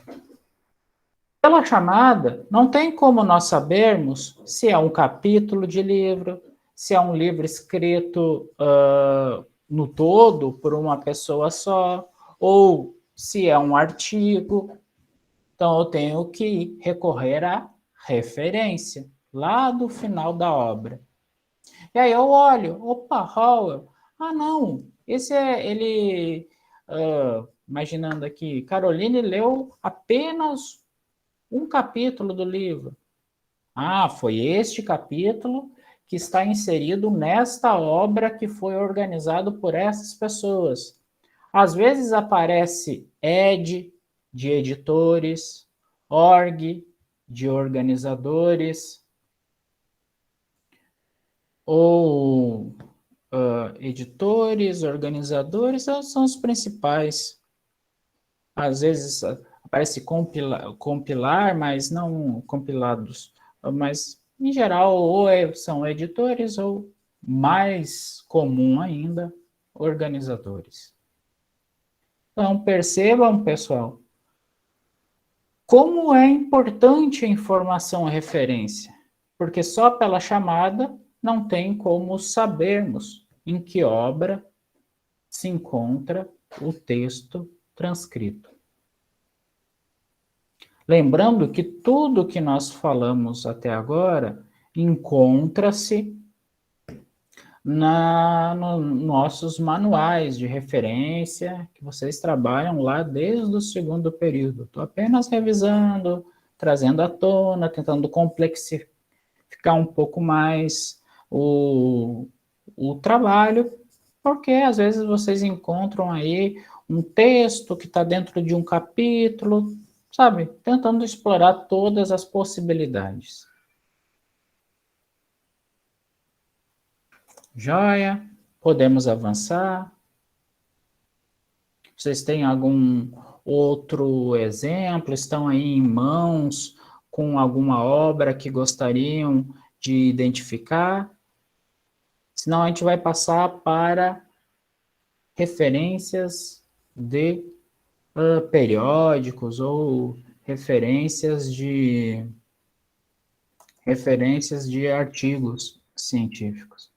pela chamada, não tem como nós sabermos se é um capítulo de livro, se é um livro escrito no todo por uma pessoa só, ou se é um artigo. Então, eu tenho que recorrer à referência, lá do final da obra. E aí eu olho, opa, Howell, não, esse é, ele, imaginando aqui, Caroline leu apenas um capítulo do livro. Foi este capítulo que está inserido nesta obra que foi organizado por essas pessoas. Às vezes aparece ed, de editores, org, de organizadores, ou editores, organizadores, são os principais. Às vezes aparece compilar, mas não compilados. Mas, em geral, ou são editores ou, mais comum ainda, organizadores. Então, percebam, pessoal, como é importante a informação referência, porque só pela chamada não tem como sabermos em que obra se encontra o texto transcrito. Lembrando que tudo que nós falamos até agora encontra-se nos nossos manuais de referência, que vocês trabalham lá desde o segundo período. Estou apenas revisando, trazendo à tona, tentando complexificar um pouco mais o trabalho, porque às vezes vocês encontram aí um texto que está dentro de um capítulo, sabe? Tentando explorar todas as possibilidades. Joia? Podemos avançar? Vocês têm algum outro exemplo? Estão aí em mãos com alguma obra que gostariam de identificar? Senão a gente vai passar para referências de periódicos ou referências de artigos científicos.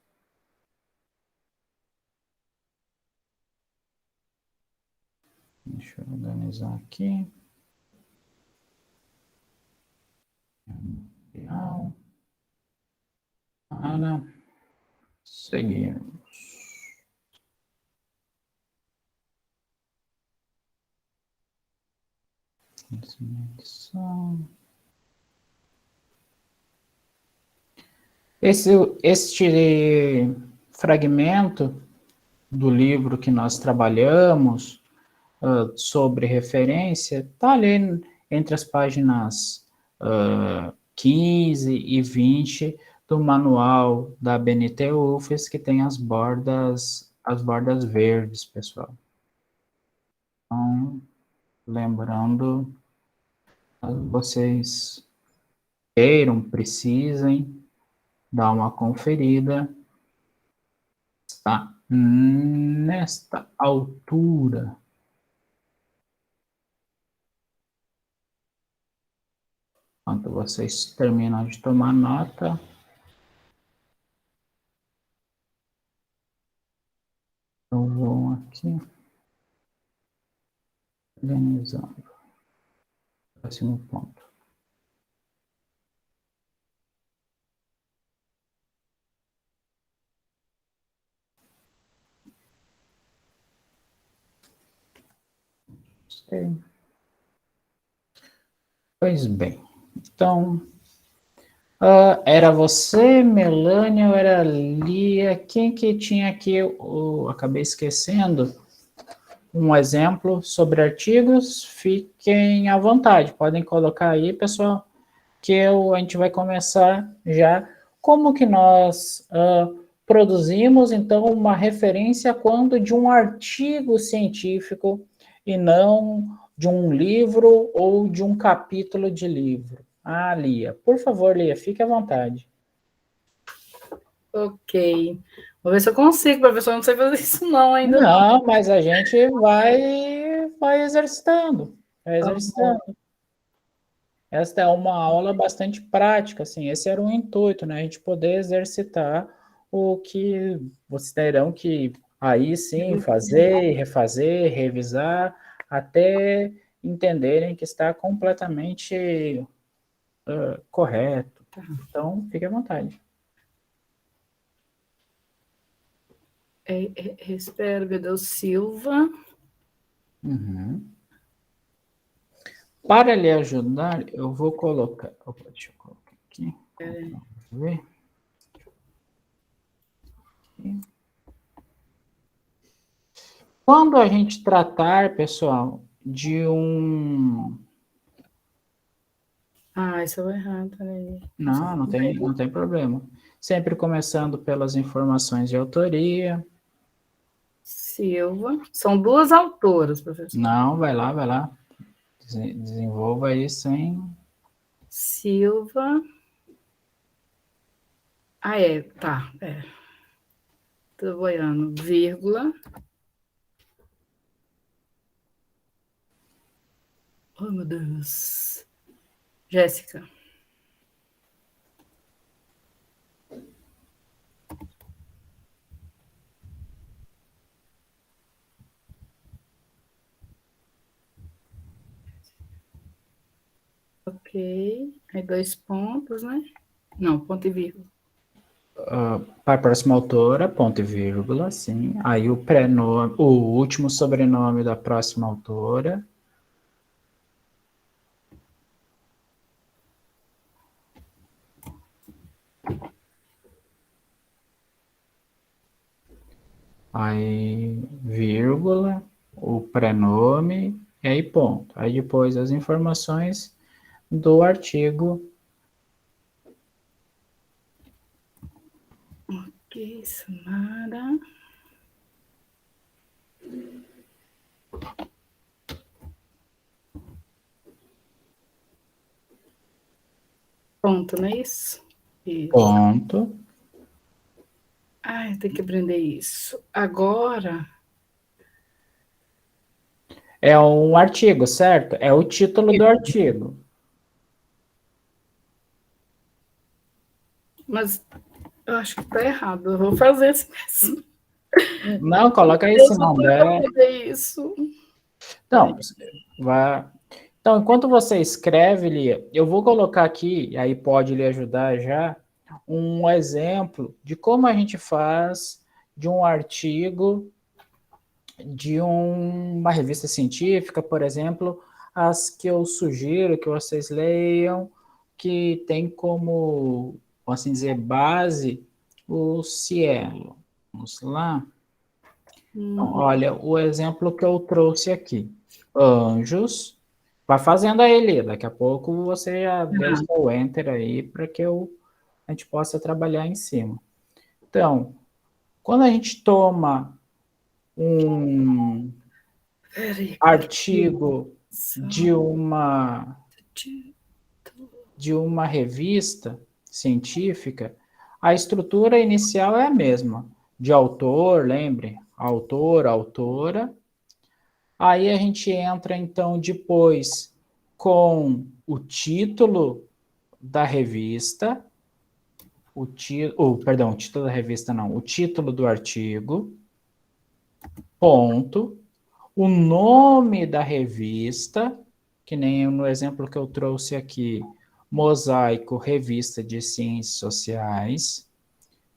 Deixa eu organizar aqui. Para seguirmos. Este fragmento do livro que nós trabalhamos sobre referência está ali entre as páginas 15 e 20 do manual da BNT UFES, que tem as bordas verdes, pessoal. Então, lembrando, vocês queiram, precisem dar uma conferida, está nesta altura. Enquanto vocês terminam de tomar nota, eu vou aqui organizando. Próximo ponto. Ok. Pois bem, então, era você, Melânia, ou era Lia? Quem que tinha aqui, acabei esquecendo, um exemplo sobre artigos? Fiquem à vontade, podem colocar aí, pessoal, que a gente vai começar já. Como que nós produzimos, então, uma referência quando de um artigo científico e não de um livro ou de um capítulo de livro? Ah, Lia, por favor, Lia, fique à vontade. Ok. Vou ver se eu consigo, professor. Eu não sei fazer isso não ainda. Não, mas a gente vai exercitando, vai exercitando. Esta é uma aula bastante prática, assim, esse era o intuito, né? A gente poder exercitar o que vocês terão que aí sim fazer, refazer, revisar, até entenderem que está completamente correto. Então, fique à vontade. Espero, meu Deus, Silva. Uhum. Para lhe ajudar, eu vou colocar. Opa, deixa eu colocar aqui. Ver. Quando a gente tratar, pessoal, de um. Ah, isso eu vou errar, peraí. Não tem problema. Sempre começando pelas informações de autoria. Silva. São duas autoras, professor. Não, vai lá. Desenvolva aí sem. Silva. Ah, tá. Tô boiando. Vírgula. Oh, meu Deus. Jéssica. Ok. Aí 2 pontos, né? Não, ponto e vírgula. Para a próxima autora, ponto e vírgula, sim. Aí o prenome, o último sobrenome da próxima autora. Aí, vírgula, o prenome, e aí ponto. Aí depois as informações do artigo. Ok, Samara. Ponto, não é isso? Isso. Ponto. Ai, tem que aprender isso. Agora, É um artigo, certo? É o título do artigo. mas eu acho que tá errado. Eu vou fazer assim mesmo. Não, coloca aí Deus, se eu não tenho que der. aprender isso. Não, vai. Então, enquanto você escreve, Lia, eu vou colocar aqui, e aí pode lhe ajudar já, um exemplo de como a gente faz de um artigo de uma revista científica, por exemplo, as que eu sugiro que vocês leiam, que tem como, assim dizer, base o Cielo. Vamos lá. Então, olha, o exemplo que eu trouxe aqui. Anjos. Vai fazendo aí, Lia. Daqui a pouco você já dê o seu enter aí para que a gente possa trabalhar em cima. Então, quando a gente toma um Peraí, artigo de confirmação. uma revista científica, a estrutura inicial é a mesma, de autor, lembre, autor, autora. Aí a gente entra então depois com o título da revista, perdão, o título da revista não, o título do artigo, ponto, o nome da revista, que nem no exemplo que eu trouxe aqui, Mosaico, Revista de Ciências Sociais,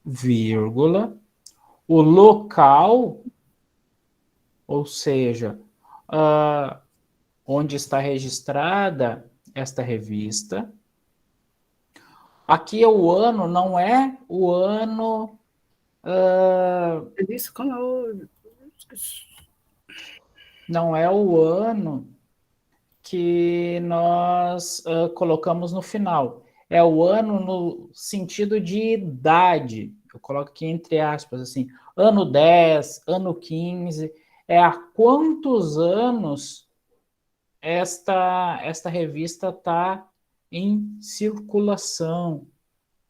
vírgula, o local, ou seja, onde está registrada esta revista. Aqui é o ano, não é o ano. Isso como eu... Não é o ano que nós colocamos no final. É o ano no sentido de idade. Eu coloco aqui entre aspas, assim, ano 10, ano 15. É há quantos anos esta revista está em circulação.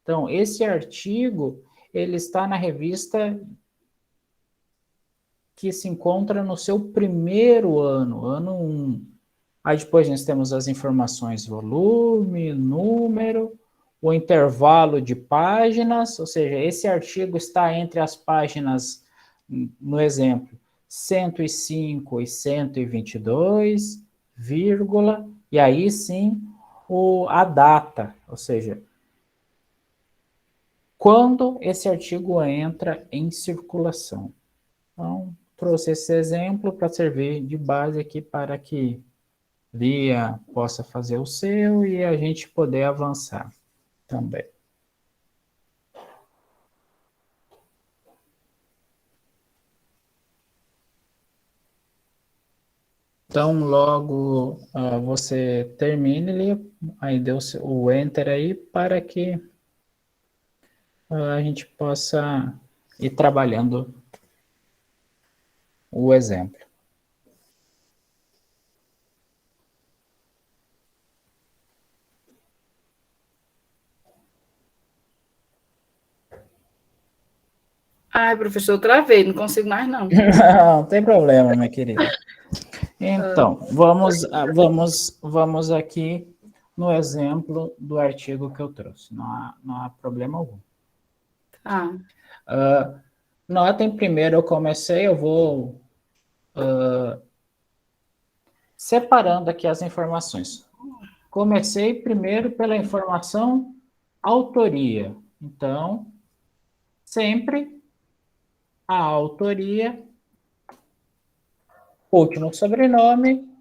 Então, esse artigo, ele está na revista que se encontra no seu primeiro ano, ano 1. Aí depois nós temos as informações volume, número, o intervalo de páginas, ou seja, esse artigo está entre as páginas, no exemplo, 105 e 122, vírgula, e aí sim a data, ou seja, quando esse artigo entra em circulação. Então, trouxe esse exemplo para servir de base aqui para que Lia possa fazer o seu e a gente poder avançar também. Então, logo você termine, Lia, aí deu o enter aí para que a gente possa ir trabalhando o exemplo. Ai, professor, eu travei, não consigo mais, não. Não tem problema, minha querida. Então, vamos aqui no exemplo do artigo que eu trouxe. Não há problema algum. Tá. Notem primeiro, eu vou separando aqui as informações. comecei primeiro pela informação autoria. Então, sempre a autoria, último sobrenome,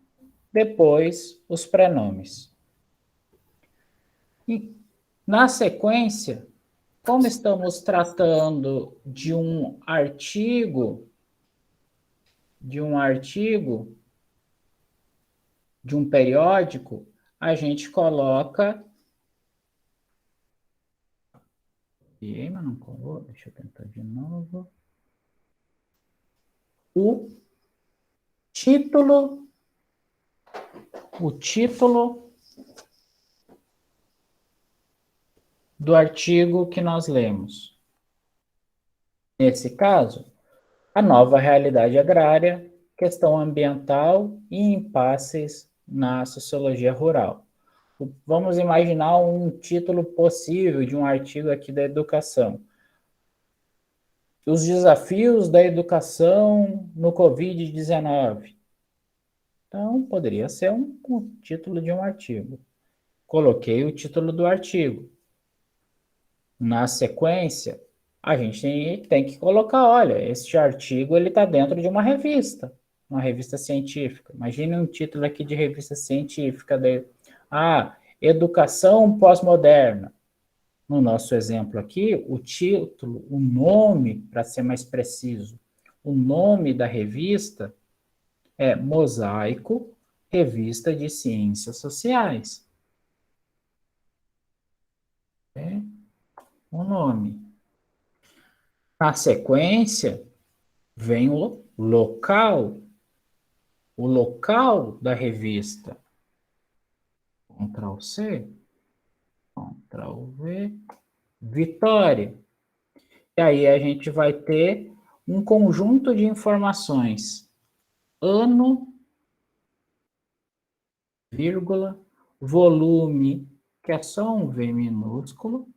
depois os prenomes. E, na sequência, como estamos tratando de um artigo, de um periódico, a gente coloca. E mas não colou, deixa eu tentar de novo. O título do artigo que nós lemos. Nesse caso, a nova realidade agrária, questão ambiental e impasses na sociologia rural. Vamos imaginar um título possível de um artigo aqui da educação. Os desafios da educação no Covid-19. Então, poderia ser um título de um artigo. Coloquei o título do artigo. Na sequência, a gente tem que colocar, olha, este artigo está dentro de uma revista científica. Imagine um título aqui de revista científica Educação Pós-Moderna. No nosso exemplo aqui, o título, o nome, para ser mais preciso, o nome da revista é Mosaico, Revista de Ciências Sociais. É o nome. Na sequência, vem o local da revista. Ctrl C, Ctrl V, Vitória. E aí a gente vai ter um conjunto de informações. Ano, vírgula, volume, que é só um V minúsculo,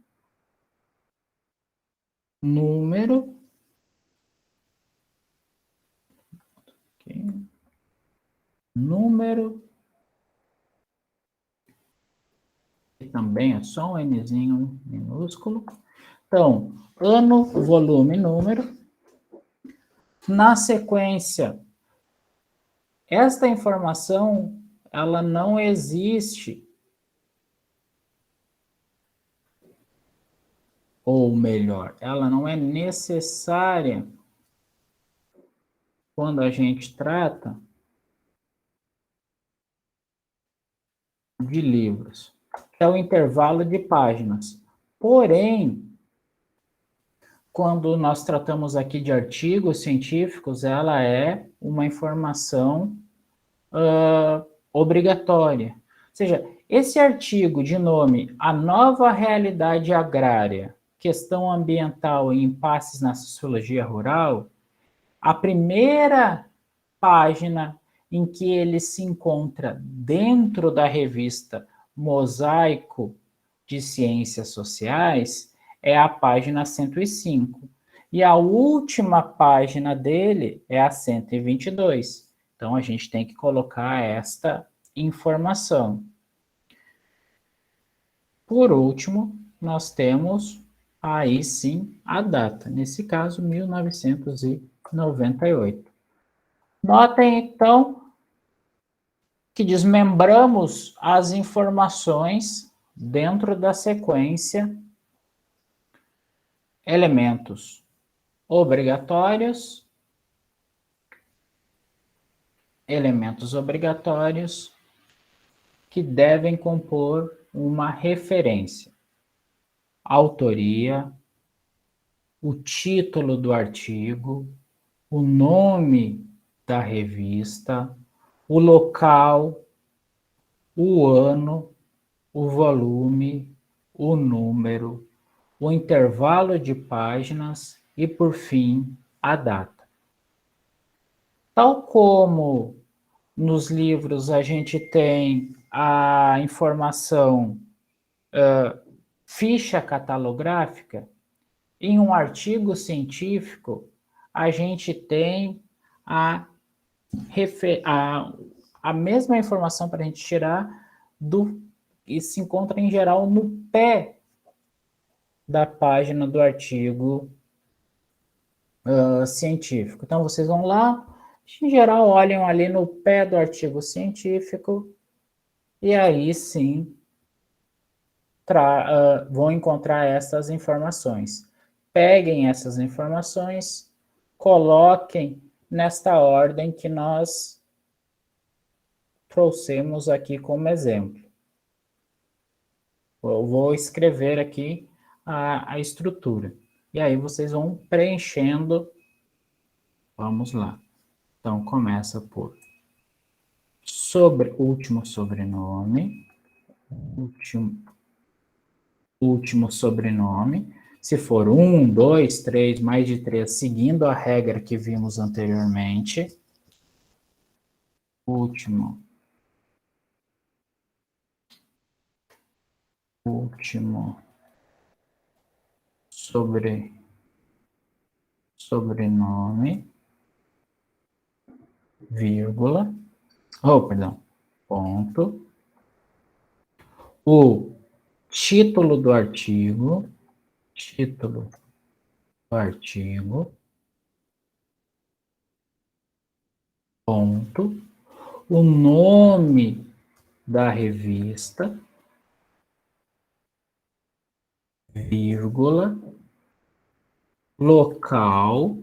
número, okay, número, que também é só um Nzinho minúsculo. Então, ano, volume, número. Na sequência, esta informação, ela não existe, ou melhor, ela não é necessária quando a gente trata de livros, que é o intervalo de páginas. Porém, quando nós tratamos aqui de artigos científicos, ela é uma informação obrigatória. Ou seja, esse artigo de nome A Nova Realidade Agrária, Questão Ambiental e Impasses na Sociologia Rural, a primeira página em que ele se encontra dentro da revista Mosaico de Ciências Sociais é a página 105. E a última página dele é a 122. Então, a gente tem que colocar esta informação. Por último, nós temos aí sim a data. Nesse caso, 1998. Notem, então, que desmembramos as informações dentro da sequência elementos obrigatórios, que devem compor uma referência. Autoria, o título do artigo, o nome da revista, o local, o ano, o volume, o número, o intervalo de páginas e, por fim, a data. Tal como nos livros a gente tem a informação ficha catalográfica, em um artigo científico a gente tem a mesma informação para a gente tirar do e se encontra em geral no pé da página do artigo científico. Então, vocês vão lá, em geral, olham ali no pé do artigo científico, e aí sim vão encontrar essas informações. Peguem essas informações, coloquem nesta ordem que nós trouxemos aqui como exemplo. Eu vou escrever aqui a estrutura. E aí vocês vão preenchendo. Vamos lá. Então, começa por último sobrenome, último sobrenome. Se for 1, 2, 3, mais de 3, seguindo a regra que vimos anteriormente. Último sobrenome, vírgula, perdão, ponto. O título do artigo, ponto. O nome da revista, vírgula, local,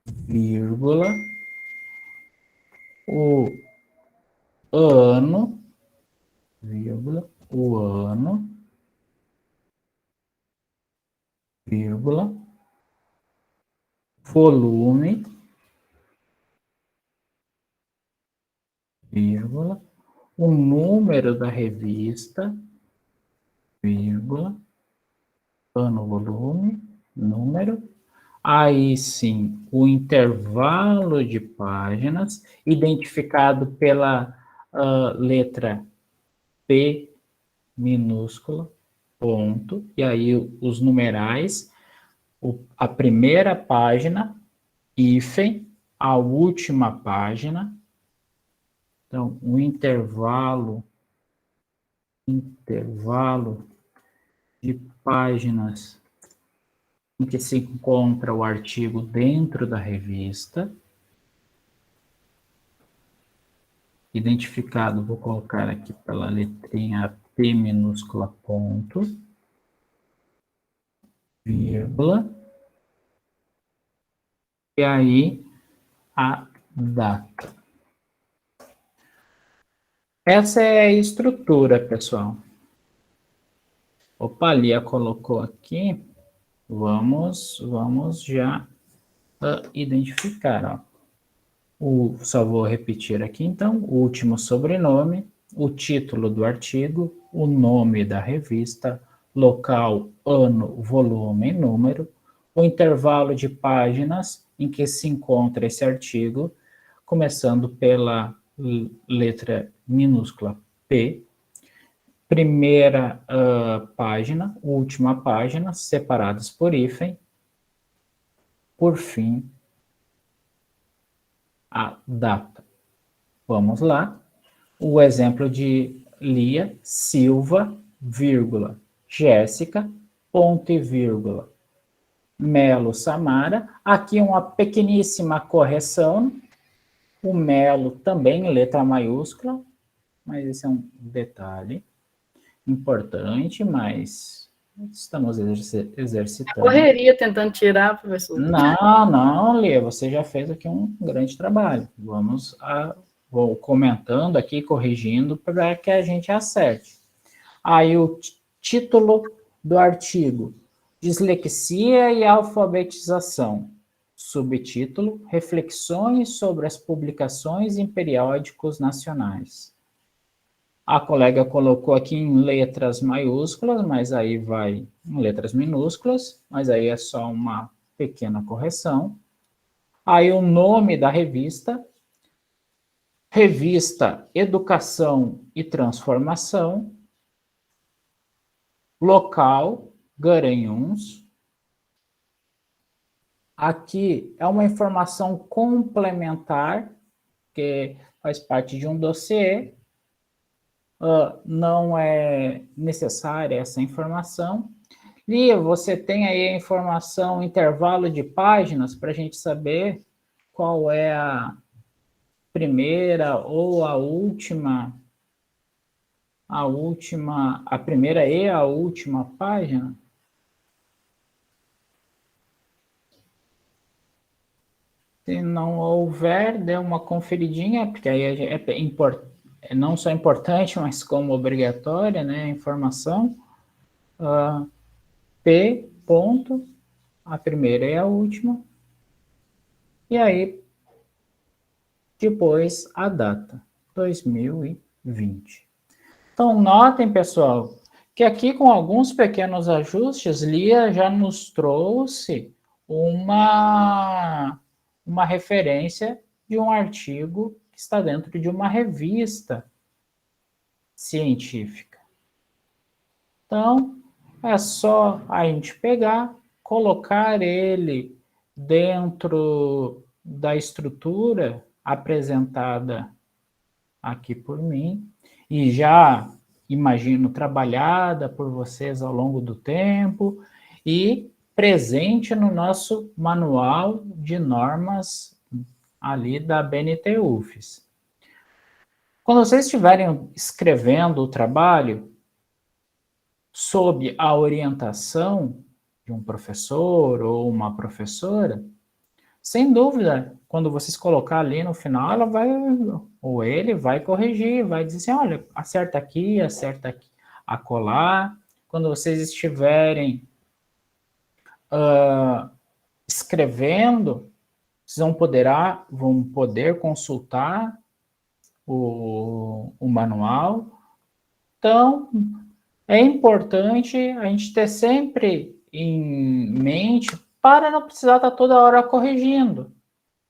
vírgula, o ano, vírgula, vírgula, volume, vírgula, o número da revista, vírgula, ano, volume, número. Aí sim, o intervalo de páginas, identificado pela letra P minúscula, ponto, e aí os numerais, a primeira página, hífen, a última página. Então, o intervalo de páginas em que se encontra o artigo dentro da revista, identificado, vou colocar aqui pela letrinha P minúscula, ponto, vírgula, e aí a data. Essa é a estrutura, pessoal. Opa, a Lia colocou aqui. Vamos já identificar, ó. Só vou repetir aqui, então, o último sobrenome, o título do artigo, o nome da revista, local, ano, volume e número, o intervalo de páginas em que se encontra esse artigo, começando pela letra minúscula P, primeira página, última página, separadas por hífen, por fim, a data. Vamos lá. O exemplo de Lia, Silva, vírgula, Jéssica, ponto e vírgula, Melo, Samara. Aqui uma pequeníssima correção. O Melo também, letra maiúscula, mas esse é um detalhe importante, mas estamos exercitando. Correria tentando tirar, professor. Não, Lia, você já fez aqui um grande trabalho. Vou comentando aqui, corrigindo, para que a gente acerte. Aí o título do artigo, Dislexia e Alfabetização. Subtítulo, Reflexões sobre as publicações em periódicos nacionais. A colega colocou aqui em letras maiúsculas, mas aí vai em letras minúsculas, mas aí é só uma pequena correção. Aí o nome da revista, Revista Educação e Transformação, local, Garanhuns. Aqui é uma informação complementar, que faz parte de um dossiê. não é necessária essa informação. Lia, você tem aí a informação, intervalo de páginas, para a gente saber qual é a primeira ou a primeira e a última página? Se não houver, dê uma conferidinha, porque aí é não só importante, mas como obrigatória, né, a informação. P, ponto, a primeira e a última. E aí, depois, a data, 2020. Então, notem, pessoal, que aqui com alguns pequenos ajustes, Lia já nos trouxe uma referência de um artigo que está dentro de uma revista científica. Então, é só a gente pegar, colocar ele dentro da estrutura apresentada aqui por mim, e já imagino trabalhada por vocês ao longo do tempo, e presente no nosso manual de normas ali da BNT-UFES. Quando vocês estiverem escrevendo o trabalho, sob a orientação de um professor ou uma professora, sem dúvida, quando vocês colocar ali no final, ela vai, ou ele vai corrigir, vai dizer assim, olha, acerta aqui, acolá. Quando vocês estiverem escrevendo, vocês vão poder consultar o manual. Então, é importante a gente ter sempre em mente para não precisar estar toda hora corrigindo.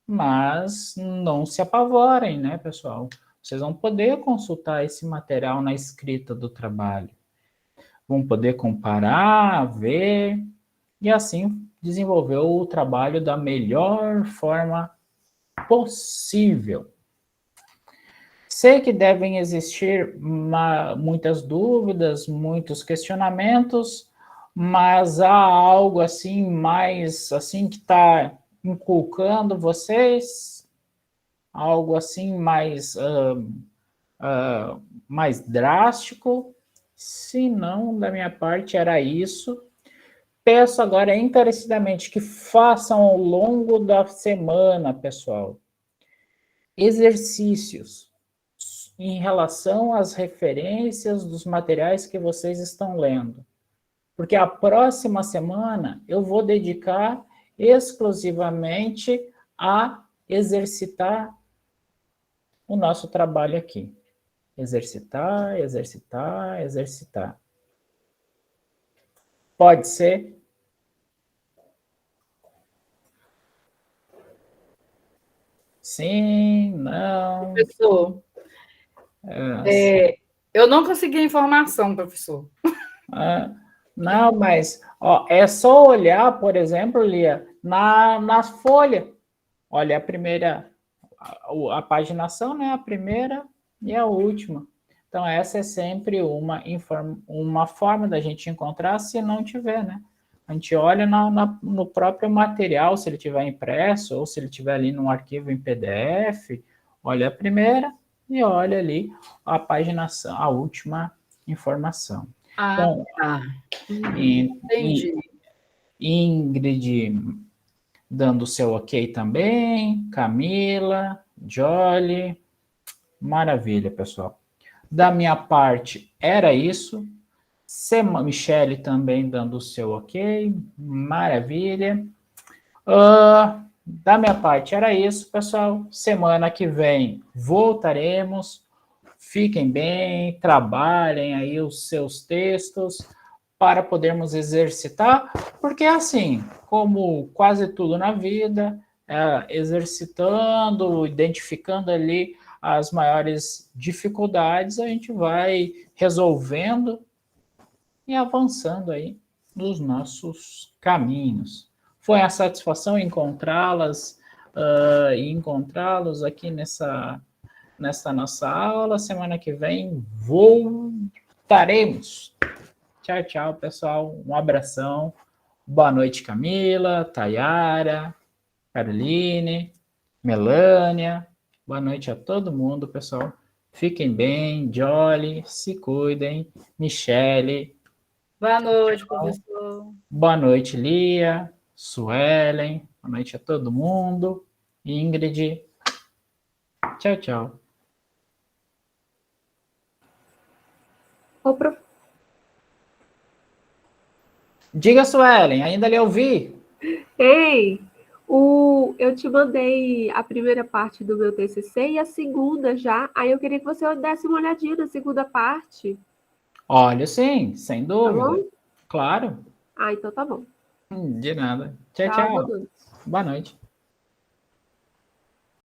Mas não se apavorem, né, pessoal? Vocês vão poder consultar esse material na escrita do trabalho. Vão poder comparar, ver, e assim desenvolver o trabalho da melhor forma possível. Sei que devem existir muitas dúvidas, muitos questionamentos, mas há algo assim mais assim que está inculcando vocês, algo assim mais mais drástico. Se não, da minha parte era isso. Peço agora encarecidamente que façam ao longo da semana, pessoal, exercícios em relação às referências dos materiais que vocês estão lendo. Porque a próxima semana eu vou dedicar exclusivamente a exercitar o nosso trabalho aqui. Exercitar, exercitar, exercitar. Pode ser? Sim, não. Professor, eu não consegui a informação, professor. Não, mas é só olhar, por exemplo, Lia, na folha. Olha, a primeira, a paginação, né? A primeira e a última. Então, essa é sempre uma forma da gente encontrar, se não tiver, né? A gente olha no próprio material, se ele tiver impresso, ou se ele tiver ali num arquivo em PDF, olha a primeira e olha ali a paginação, a última informação. Então, tá. Entendi. Ingrid dando o seu ok também, Camila, Jolly, maravilha, pessoal. Da minha parte, era isso. Michele também dando o seu ok, maravilha. Da minha parte, era isso, pessoal. Semana que vem voltaremos. Fiquem bem, trabalhem aí os seus textos para podermos exercitar, porque assim, como quase tudo na vida, exercitando, identificando ali as maiores dificuldades, a gente vai resolvendo e avançando aí nos nossos caminhos. Foi a satisfação encontrá-las e encontrá-los aqui nesta nossa aula. Semana que vem voltaremos. Tchau, tchau, pessoal. Um abração. Boa noite, Camila, Tayara, Caroline, Melânia. Boa noite a todo mundo, pessoal. Fiquem bem, Jolly, se cuidem. Michele. Boa noite, professor. Boa noite, Lia, Suelen. Boa noite a todo mundo. Ingrid. Tchau, tchau. Diga, Suelen, ainda lhe ouvi? Ei, eu te mandei a primeira parte do meu TCC e a segunda já. Aí eu queria que você desse uma olhadinha na segunda parte. Olha, sim, sem Tá dúvida. bom? Claro. Ah, então tá bom. De nada. Tchau, Tchau, boa tchau. noite. Boa noite.